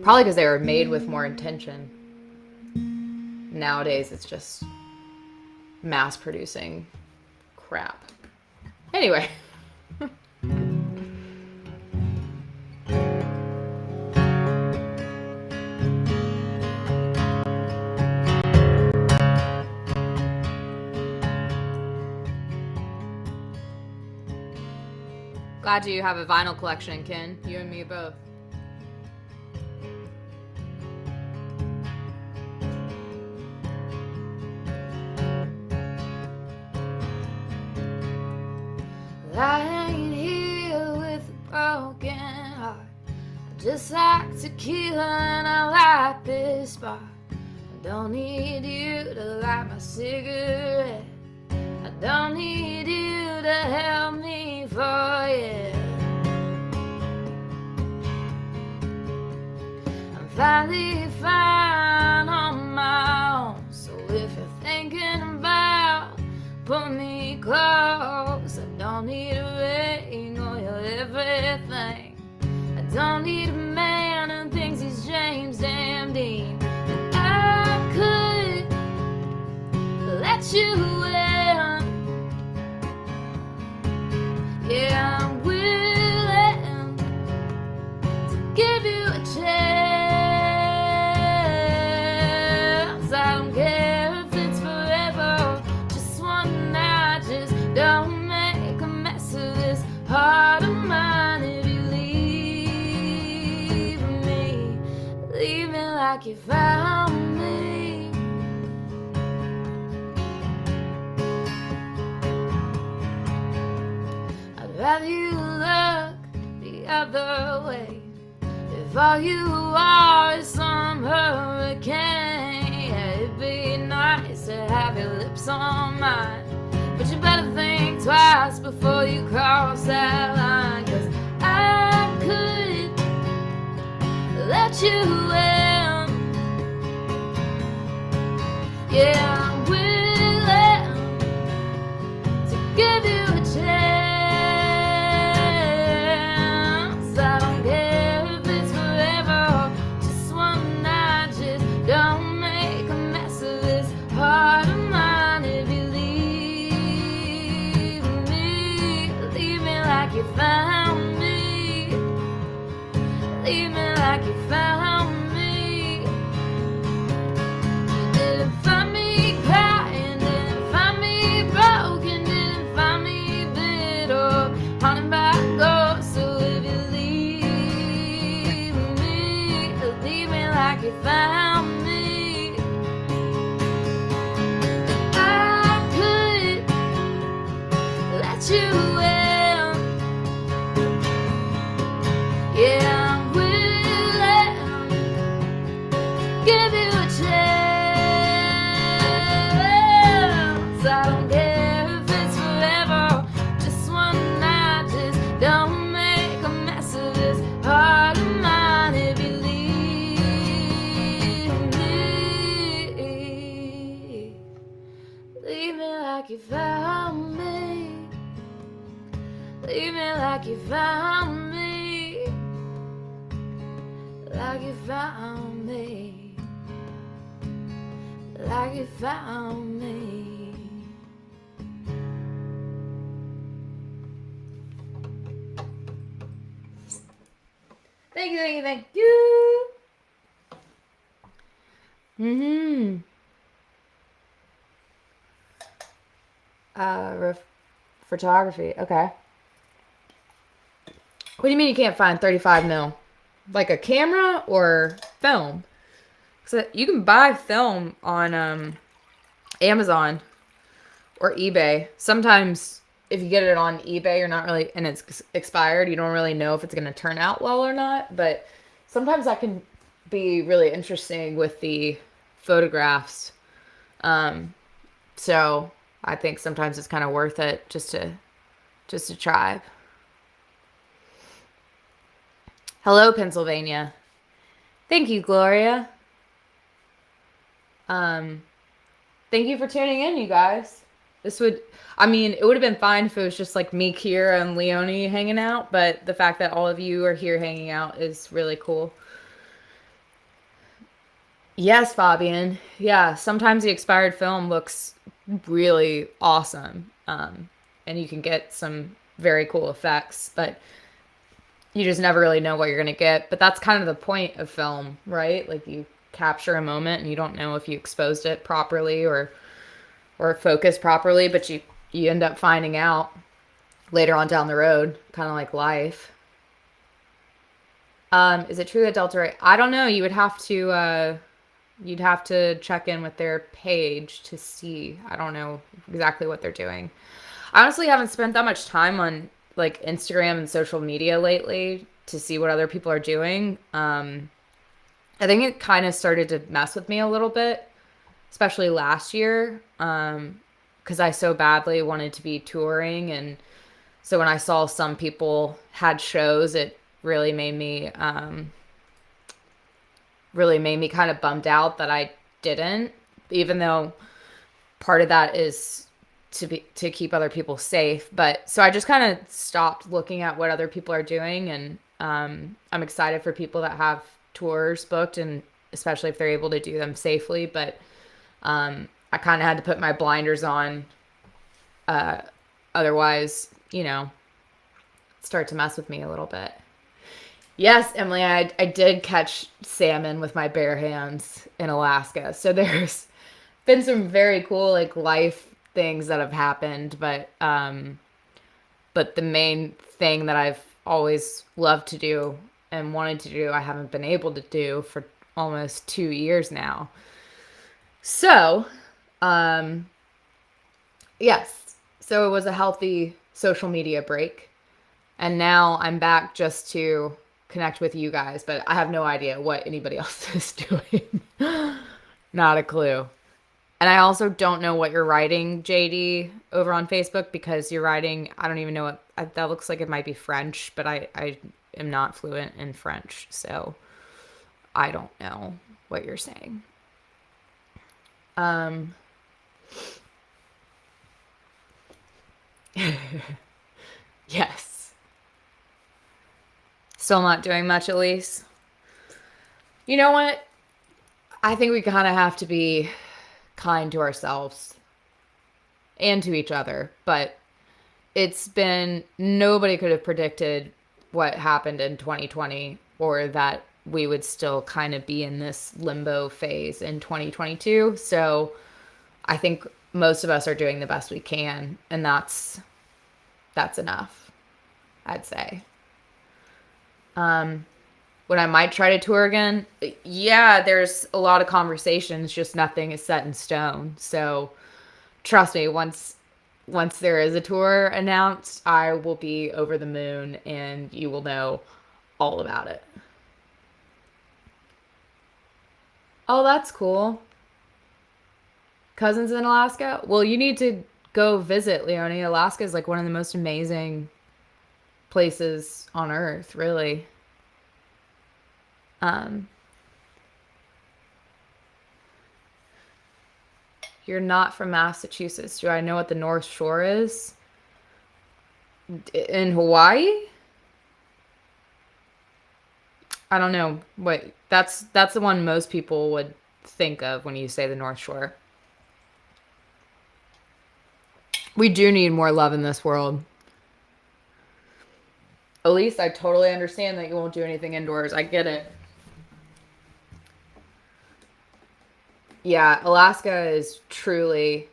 A: Probably because they were made with more intention. Nowadays, it's just mass producing crap. Anyway. Glad you have a vinyl collection, Ken. You and me both. I ain't here with a broken heart. I just like tequila and I like this bar. I don't need you to light my cigarette. I don't need you to help me forget. I'm finally fine on my own. So if you're thinking about putting me close, I don't need a ring or your everything. I don't need a man who thinks he's James Damn Dean. And I could let you in. Yeah, I'm willing to give you a chance. I don't care if it's forever, just one night. Just don't make a mess of this heart of mine. If you leave me like you found me. I'd rather you look the other way. If all you are is some hurricane, yeah, it'd be nice to have your lips on mine. But you better think twice before you cross that line. 'Cause I could let you in. Yeah, I'm willing like you found me. Leave me like you found me. You didn't find me crying, didn't find me broken, didn't find me bitter, haunted by ghosts. So if you leave me like you found me. I could let you in. Yeah, I'm willing. Give you a chance. I don't care if it's forever. Just one night. Just don't make a mess of this heart of mine. If you leave me like you found me. Leave me like you found me. Like you found me. Like you found me. Thank you, thank you, thank you. Photography. Okay. What do you mean you can't find 35 mil? Like a camera or film? So you can buy film on Amazon or eBay. Sometimes if you get it on eBay, you're not really, and it's expired, you don't really know if it's going to turn out well or not. But sometimes that can be really interesting with the photographs. So I think sometimes it's kind of worth it just to try. Hello, Pennsylvania. Thank you, Gloria. Thank you for tuning in, you guys. It would have been fine if it was just like me, Kira, and Leonie hanging out, but the fact that all of you are here hanging out is really cool. Yes, Fabian. Yeah, sometimes the expired film looks really awesome, and you can get some very cool effects, but you just never really know what you're going to get. But that's kind of the point of film, right? Like you capture a moment and you don't know if you exposed it properly or focused properly, but you end up finding out later on down the road, kind of like life. Is it true that Delta Ray? I don't know. You would have to you'd have to check in with their page to see. I don't know exactly what they're doing. I honestly haven't spent that much time on like Instagram and social media lately to see what other people are doing. I think it kind of started to mess with me a little bit, especially last year, because I so badly wanted to be touring. And so when I saw some people had shows, it really made me kind of bummed out that I didn't, even though part of that is to keep other people safe. But so I just kind of stopped looking at what other people are doing, and I'm excited for people that have tours booked, and especially if they're able to do them safely. But I kind of had to put my blinders on, otherwise, start to mess with me a little bit. Yes, Emily, I did catch salmon with my bare hands in Alaska. So there's been some very cool like life things that have happened, but the main thing that I've always loved to do and wanted to do, I haven't been able to do for almost 2 years now. So, yes. So it was a healthy social media break. And now I'm back just to connect with you guys, but I have no idea what anybody else is doing. Not a clue. And I also don't know what you're writing, JD, over on Facebook, because you're writing, I don't even know what, that looks like it might be French, but I am not fluent in French, so I don't know what you're saying. Yes. Still not doing much, Elise. You know what? I think we kind of have to be kind to ourselves and to each other, but nobody could have predicted what happened in 2020, or that we would still kind of be in this limbo phase in 2022. So I think most of us are doing the best we can, and that's enough, I'd say. When I might try to tour again, yeah, there's a lot of conversations, just nothing is set in stone. So trust me, once there is a tour announced, I will be over the moon and you will know all about it. Oh, that's cool. Cousins in Alaska? Well, you need to go visit, Leonie. Alaska is like one of the most amazing places on earth, really. Um, you're not from Massachusetts. Do I know what the North Shore is? In Hawaii? I don't know. Wait, that's the one most people would think of when you say the North Shore. We do need more love in this world. Elise, I totally understand that you won't do anything indoors. I get it. Yeah, Alaska is truly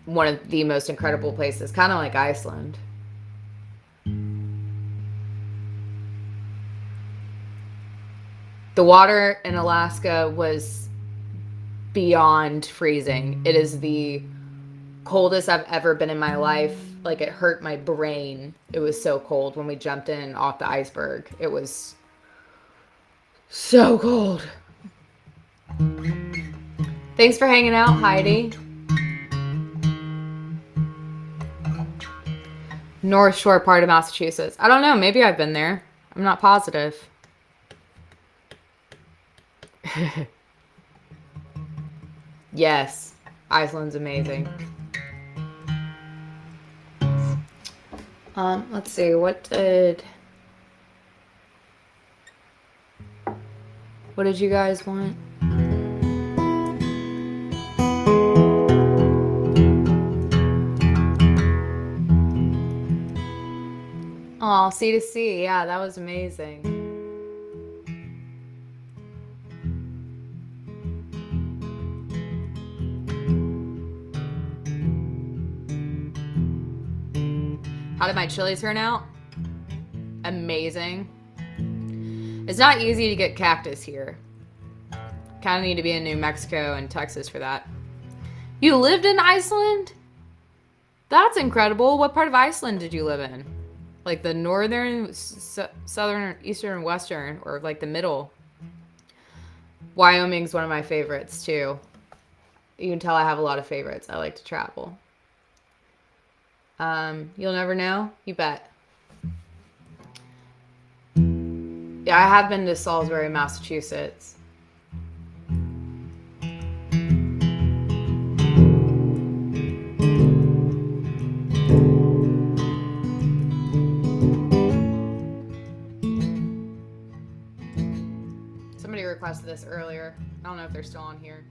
A: one of the most incredible places, kind of like Iceland. The water in Alaska was beyond freezing. It is the coldest I've ever been in my life. Like, it hurt my brain. It was so cold when we jumped in off the iceberg. It was so cold. Thanks for hanging out, Heidi. North Shore part of Massachusetts. I don't know. Maybe I've been there. I'm not positive. Yes. Iceland's amazing. Let's see. What did you guys want? Oh, C to C. Yeah, that was amazing. How did my chili turn out? Amazing. It's not easy to get cactus here. Kind of need to be in New Mexico and Texas for that. You lived in Iceland? That's incredible. What part of Iceland did you live in? Like the northern, southern, eastern, western, or like the middle? Wyoming's one of my favorites too. You can tell I have a lot of favorites. I like to travel. You'll never know? You bet. Yeah, I have been to Salisbury, Massachusetts. Somebody requested this earlier. I don't know if they're still on here.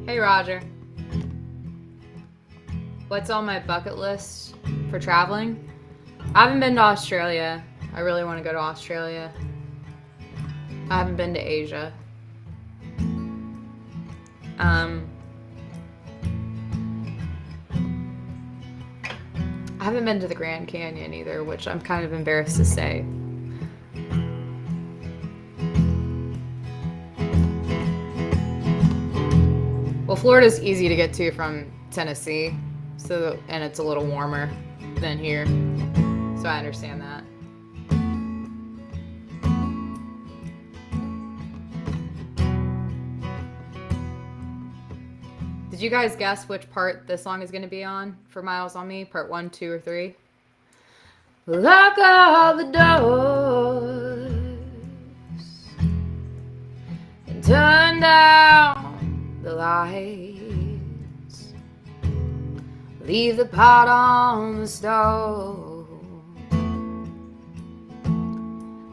A: Hey, Roger. What's on my bucket list for traveling? I haven't been to Australia. I really want to go to Australia. I haven't been to Asia. I haven't been to the Grand Canyon either, which I'm kind of embarrassed to say. Well, Florida's easy to get to from Tennessee, and it's a little warmer than here, so I understand that. Did you guys guess which part this song is going to be on for Miles on Me? Part 1, 2, or 3? Lock all the doors and turn down the lights. Leave the pot on the stove.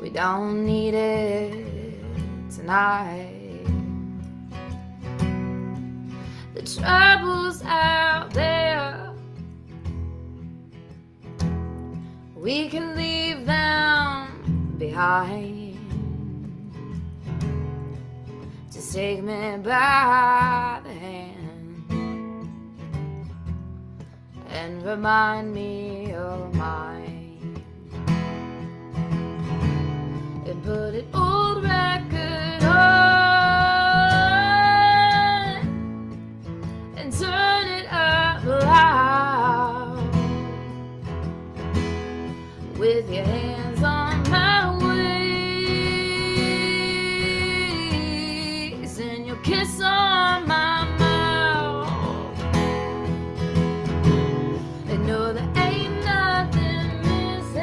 A: We don't need it tonight. the troubles out there. We can leave them behind. Just take me by the hand and remind me you're mine. And put an old record on and turn it up loud. With your hands on my waist and your kiss on my mouth, and know there ain't nothing missing.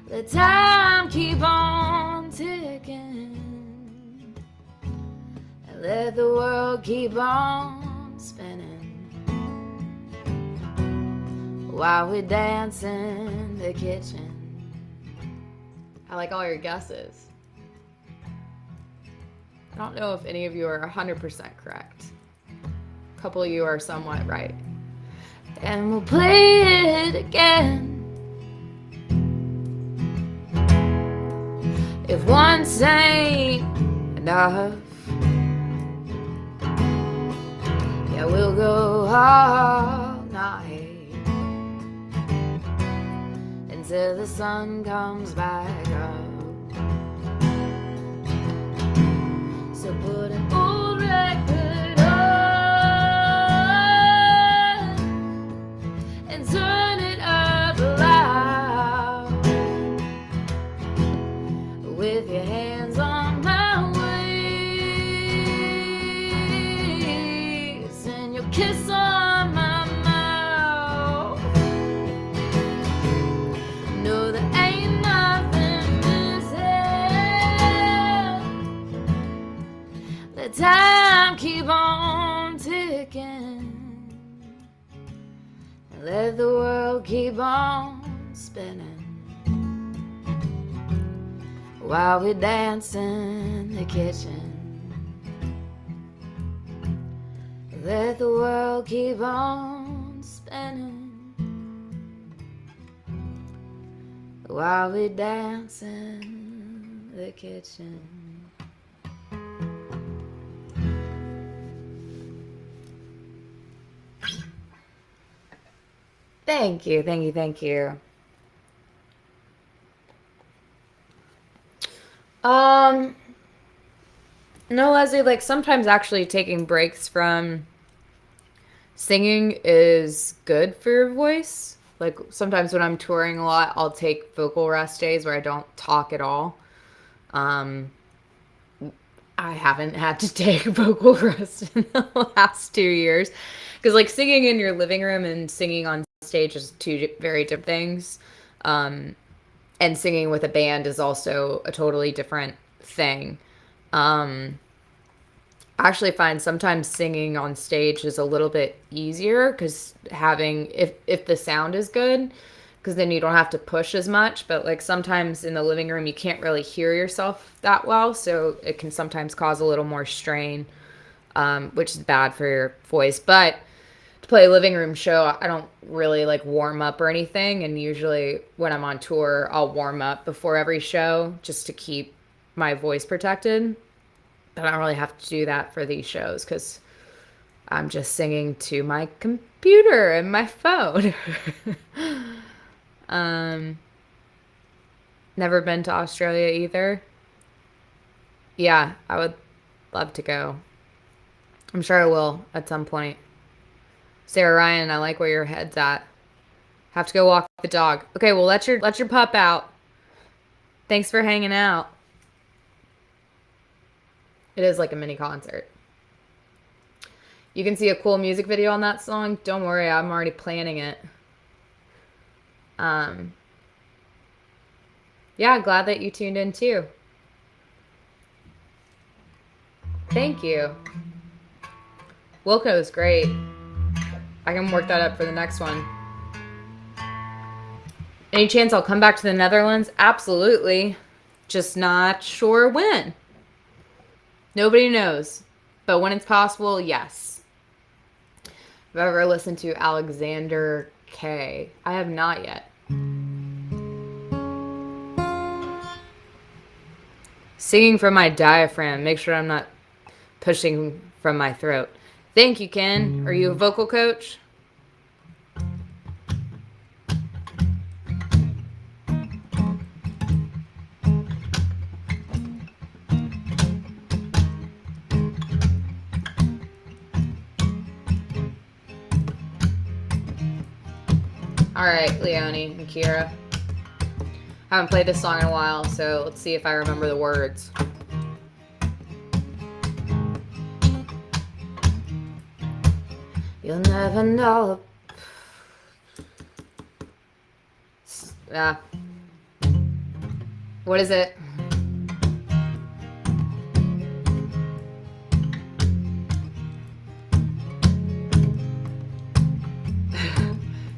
A: The time keep on ticking, and let the world keep on spinning while we dance in the kitchen. I like all your guesses. I don't know if any of you are 100% correct. A couple of you are somewhat right. And we'll play it again. If once ain't enough, yeah, we'll go all night till the sun comes back up. So put an old record on and turn it up loud. With your hands on my waist and your kiss on my time keep on ticking, and let the world keep on spinning while we dance in the kitchen. Let the world keep on spinning while we dance in the kitchen. Thank you, thank you, thank you. No, Leslie, like sometimes actually taking breaks from singing is good for your voice. Like sometimes when I'm touring a lot, I'll take vocal rest days where I don't talk at all. I haven't had to take vocal rest in the last 2 years because like singing in your living room and singing on stage is two very different things. And singing with a band is also a totally different thing. I actually find sometimes singing on stage is a little bit easier because having, if the sound is good, because then you don't have to push as much. But like sometimes in the living room, you can't really hear yourself that well. So it can sometimes cause a little more strain, which is bad for your voice. But to play a living room show, I don't really like warm up or anything. And usually when I'm on tour, I'll warm up before every show just to keep my voice protected. But I don't really have to do that for these shows because I'm just singing to my computer and my phone. Never been to Australia either. Yeah, I would love to go. I'm sure I will at some point. Sarah Ryan, I like where your head's at. Have to go walk the dog. Okay, well let your pup out. Thanks for hanging out. It is like a mini concert. You can see a cool music video on that song. Don't worry, I'm already planning it. Yeah, glad that you tuned in too. Thank you. Wilco is great. I can work that up for the next one. Any chance I'll come back to the Netherlands? Absolutely. Just not sure when. Nobody knows. But when it's possible, yes. Have I ever listened to Alexander K? I have not yet. Singing from my diaphragm. Make sure I'm not pushing from my throat. Thank you, Ken. Are you a vocal coach? All right, Leonie and Kira. I haven't played this song in a while, so let's see if I remember the words. You'll never know. What is it?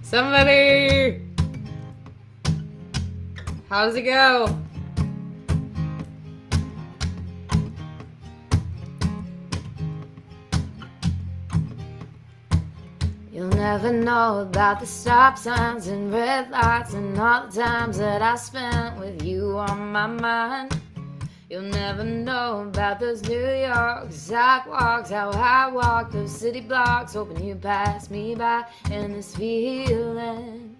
A: Somebody! How does it go? You'll never know about the stop signs and red lights and all the times that I spent with you on my mind. You'll never know about those New York sidewalks, how I walked those city blocks, hoping you pass me by, and this feeling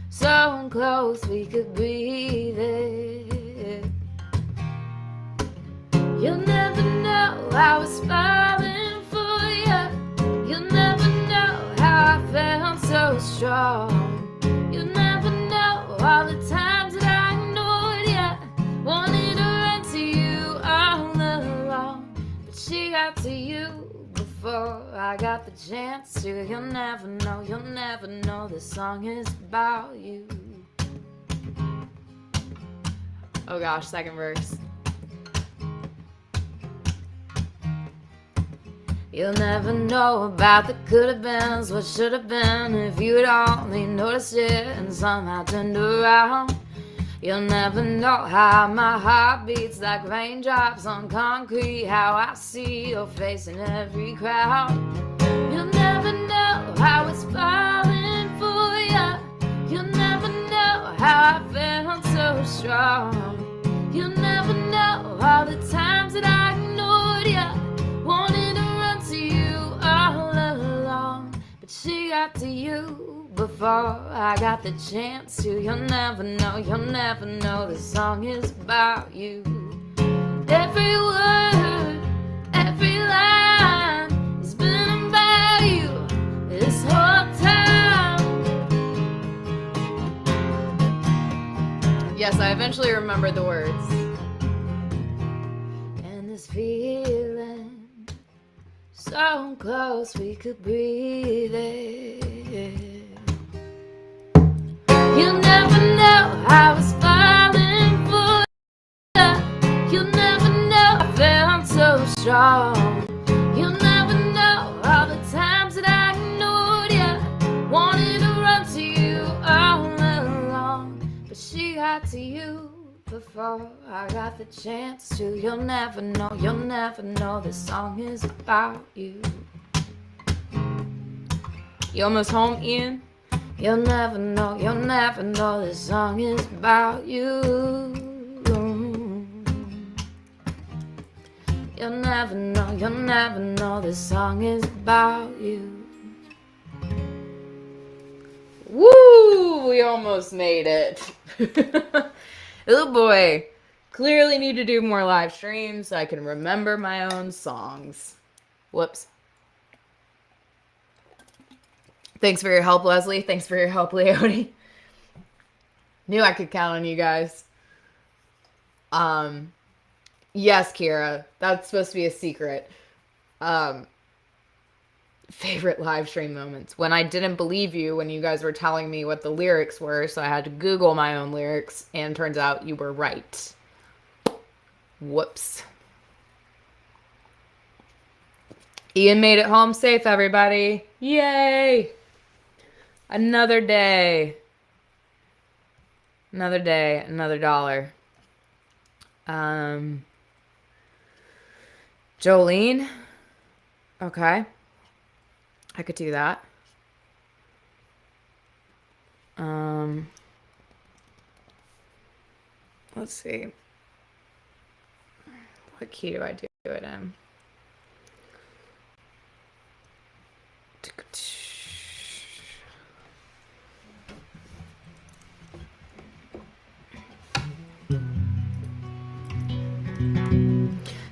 A: so close we could breathe it. You'll never know I was falling for you. You'll never know how I felt so strong. You'll never know all the times that I ignored you, wanted to run to you all along, but she got to you before I got the chance to. You'll never know this song is about you. Oh gosh, second verse. You'll never know about the could have beens, what should have been, if you had only noticed it and somehow turned around. You'll never know how my heart beats like raindrops on concrete, how I see your face in every crowd. You'll never know how it's falling for you. You'll never know how I felt so strong. You'll never know all the times that I ignored you, wanted to run to you all along, but she got to you before I got the chance to. You'll never know this song is about you. Every word, every line has been about you this whole time. Yes, I eventually remembered the words. And this feeling so close we could breathe it. You'll never know I was falling for you. You'll never know I felt so strong. You'll never know all the times that I ignored you, wanted to run to you all along, but she got to you before I got the chance to. You'll never know this song is about you. You almost home, Ian? You'll never know this song is about you. You'll never know this song is about you. Woo! We almost made it. Oh boy. Clearly need to do more live streams so I can remember my own songs. Whoops. Thanks for your help, Leslie. Thanks for your help, Leonie. Knew I could count on you guys. Yes, Kira. That's supposed to be a secret. Favorite live stream moments. When I didn't believe you when you guys were telling me what the lyrics were, so I had to Google my own lyrics, and turns out you were right. Whoops. Ian made it home safe, everybody. Yay! Another day. Another day, another dollar. Jolene. Okay. I could do that. Let's see. What key do I do it in?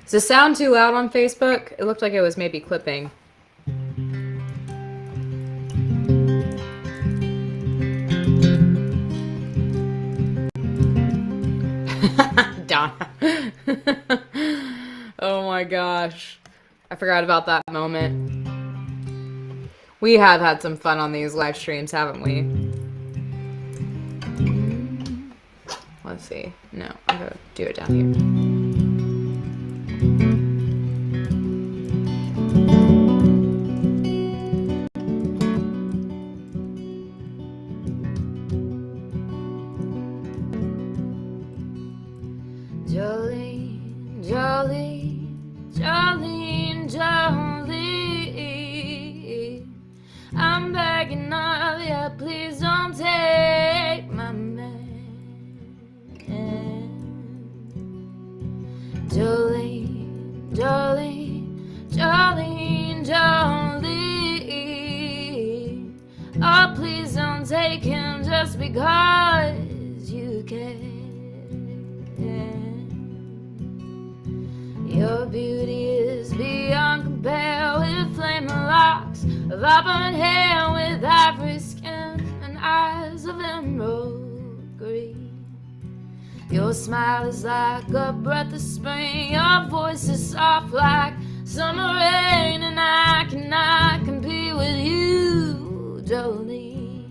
A: Does this sound too loud on Facebook? It looked like it was maybe clipping. Donna. Oh my gosh. I forgot about that moment. We have had some fun on these live streams, haven't we? Let's see. No, I'm going to do it down here. Jolene, Jolene, Jolene, Jolene, I'm begging of you, please don't take my man. Jolene, Jolene, Jolene, Jolene, oh please don't take him just because you can. Your beauty is beyond compare, with flaming locks of auburn hair, with ivory skin and eyes of emerald green. Your smile is like a breath of spring, your voice is soft like summer rain, and I cannot compete with you, Jolene.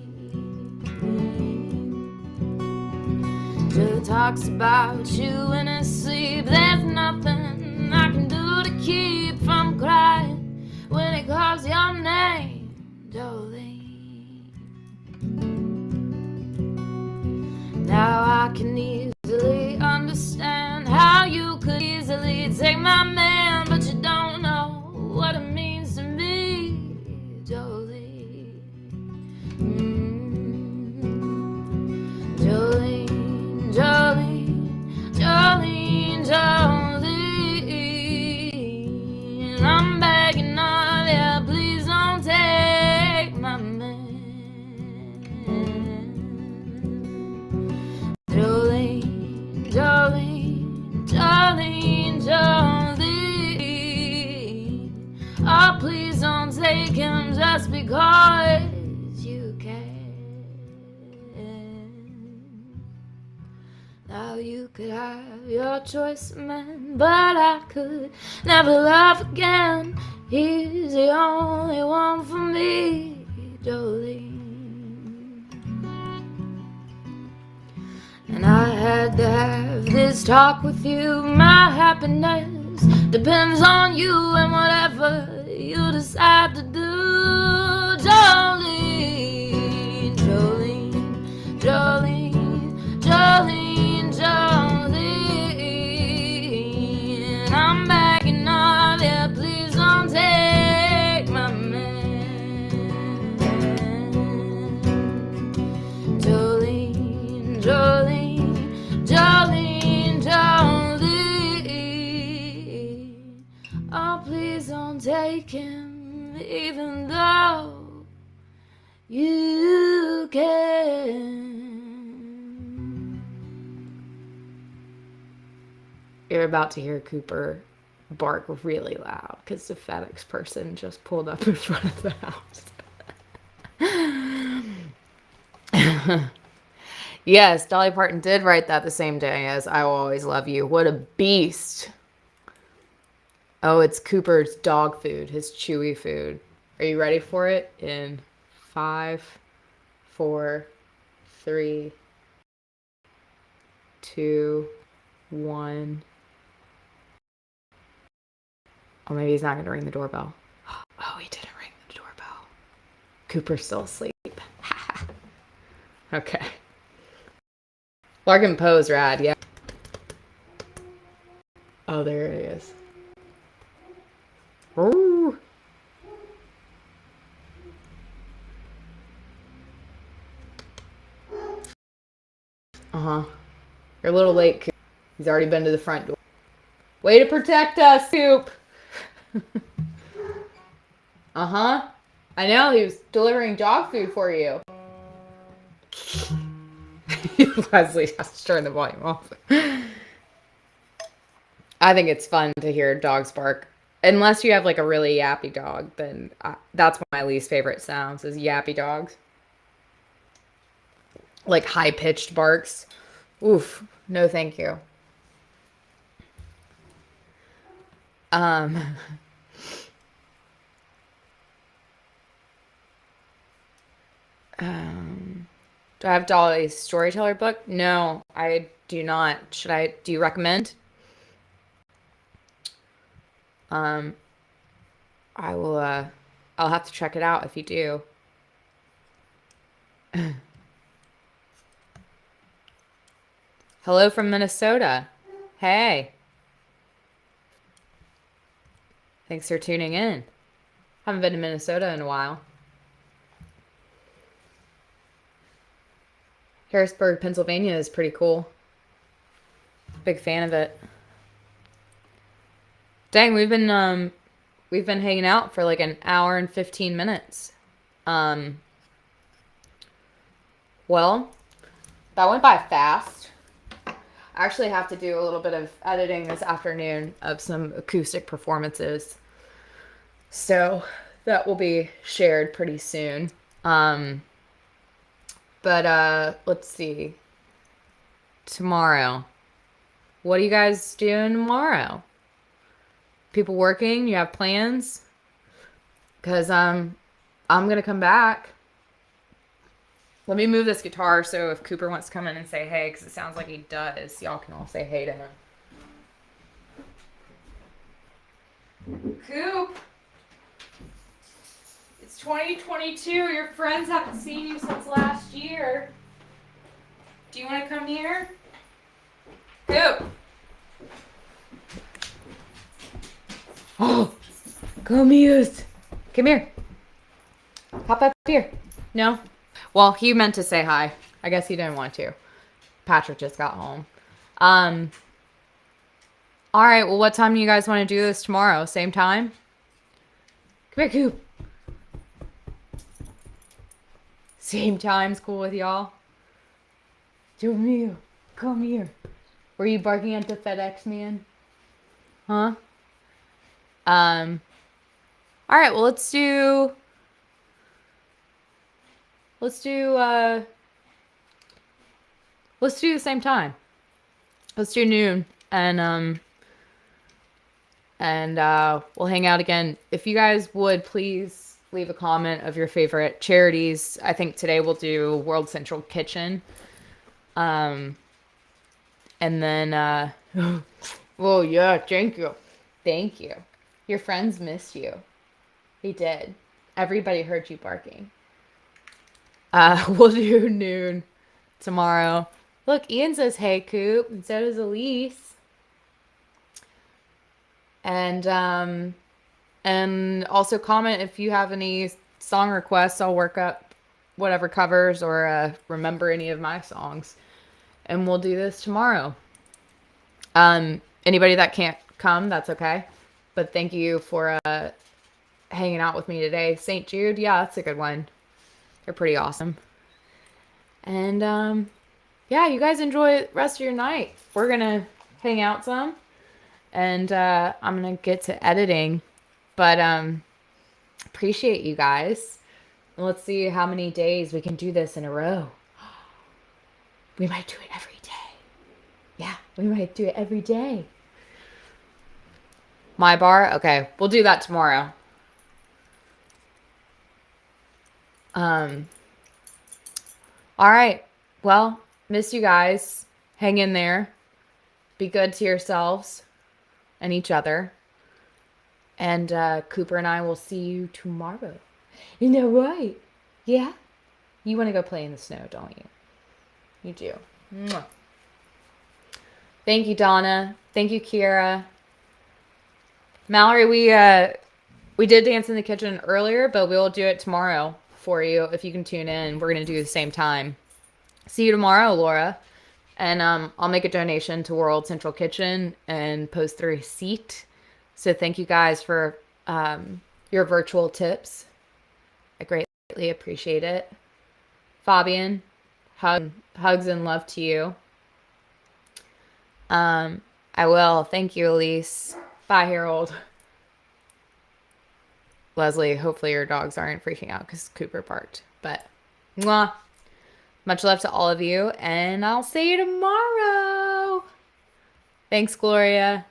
A: Jill talks about you in his sleep, there's nothing I can do to keep from crying when he calls your name, Jolene. Now I can easily understand how you could easily take my man, but you don't know what it means to me, Jolene. Jolene, Jolene, Jolene, Jolene, I'm begging of you, please don't take my man. Jolene, Jolene, Jolene, Jolene, oh please don't take him just because you can. Now you could have your choice of man, but I could never love again. He's the only one for me, Jolene. And I had to have this talk with you. My happiness depends on you and whatever you decide to do, Jolene, Jolene, Jolene, Jolene, Jolene, I'm begging of you, please don't take my man. Jolene, Jolene, Jolene, Jolene, oh please don't take him, even though you can. You're about to hear Cooper bark really loud because the FedEx person just pulled up in front of the house. Yes, Dolly Parton did write that the same day as I Will Always Love You. What a beast. Oh, it's Cooper's dog food, his chewy food. Are you ready for it? In 5, 4, 3, 2, 1. Oh, maybe he's not going to ring the doorbell. Oh, he didn't ring the doorbell. Cooper's still asleep. Okay. Larkin Poe's rad, yeah. Oh, there it is. Ooh. Uh-huh. You're a little late, Coop. He's already been to the front door. Way to protect us, Coop. Uh-huh. I know, he was delivering dog food for you. Leslie has to turn the volume off. I think it's fun to hear dogs bark. Unless you have like a really yappy dog, then that's one of my least favorite sounds is yappy dogs. Like high-pitched barks. Oof. No, thank you. Um, do I have Dolly's storyteller book? No, I do not. Do you recommend? Um, I will, I'll have to check it out if you do. Hello from Minnesota. Hey. Thanks for tuning in. Haven't been to Minnesota in a while. Harrisburg, Pennsylvania is pretty cool. Big fan of it. Dang, we've been hanging out for like an hour and 15 minutes. Well, that went by fast. I actually have to do a little bit of editing this afternoon of some acoustic performances. So that will be shared pretty soon. But let's see. Tomorrow. What are you guys doing tomorrow? People working? You have plans? Because I'm going to come back. Let me move this guitar so if Cooper wants to come in and say hey, because it sounds like he does, y'all can all say hey to him. Coop! It's 2022. Your friends haven't seen you since last year. Do you want to come here? Coop! Oh! Come here! Come here. Hop up here. No? Well, he meant to say hi. I guess he didn't want to. Patrick just got home. All right, well, what time do you guys want to do this tomorrow? Same time? Come here, Coop. Same time's cool with y'all? Come here. Come here. Were you barking at the FedEx man? Huh? All right, well, let's do the same time. Let's do noon, and we'll hang out again. If you guys would please leave a comment of your favorite charities. I think today we'll do World Central Kitchen. And then oh yeah, thank you. Thank you. Your friends missed you. They did. Everybody heard you barking. We'll do noon tomorrow. Look, Ian says hey, Coop, and so does Elise. And also comment if you have any song requests. I'll work up whatever covers or remember any of my songs. And we'll do this tomorrow. Anybody that can't come, that's okay. But thank you for hanging out with me today. St. Jude, yeah, that's a good one. They're pretty awesome. And yeah, you guys enjoy the rest of your night. We're going to hang out some. And I'm going to get to editing. But appreciate you guys. And let's see how many days we can do this in a row. We might do it every day. Yeah, we might do it every day. My bar? Okay, we'll do that tomorrow. All right. Well, miss you guys. Hang in there. Be good to yourselves and each other. And Cooper and I will see you tomorrow. Isn't that right? Yeah? You want to go play in the snow, don't you? You do. Mwah. Thank you, Donna. Thank you, Kira. Mallory, We did dance in the kitchen earlier, but we will do it tomorrow for you if you can tune in. We're going to do the same time. See you tomorrow, Laura. And I'll make a donation to World Central Kitchen and post the receipt. So thank you guys for your virtual tips. I greatly appreciate it. Fabian, hugs and love to you. I will. Thank you, Elise. Bye, Harold. Leslie, hopefully your dogs aren't freaking out because Cooper barked. But, mwah. Much love to all of you, and I'll see you tomorrow. Thanks, Gloria.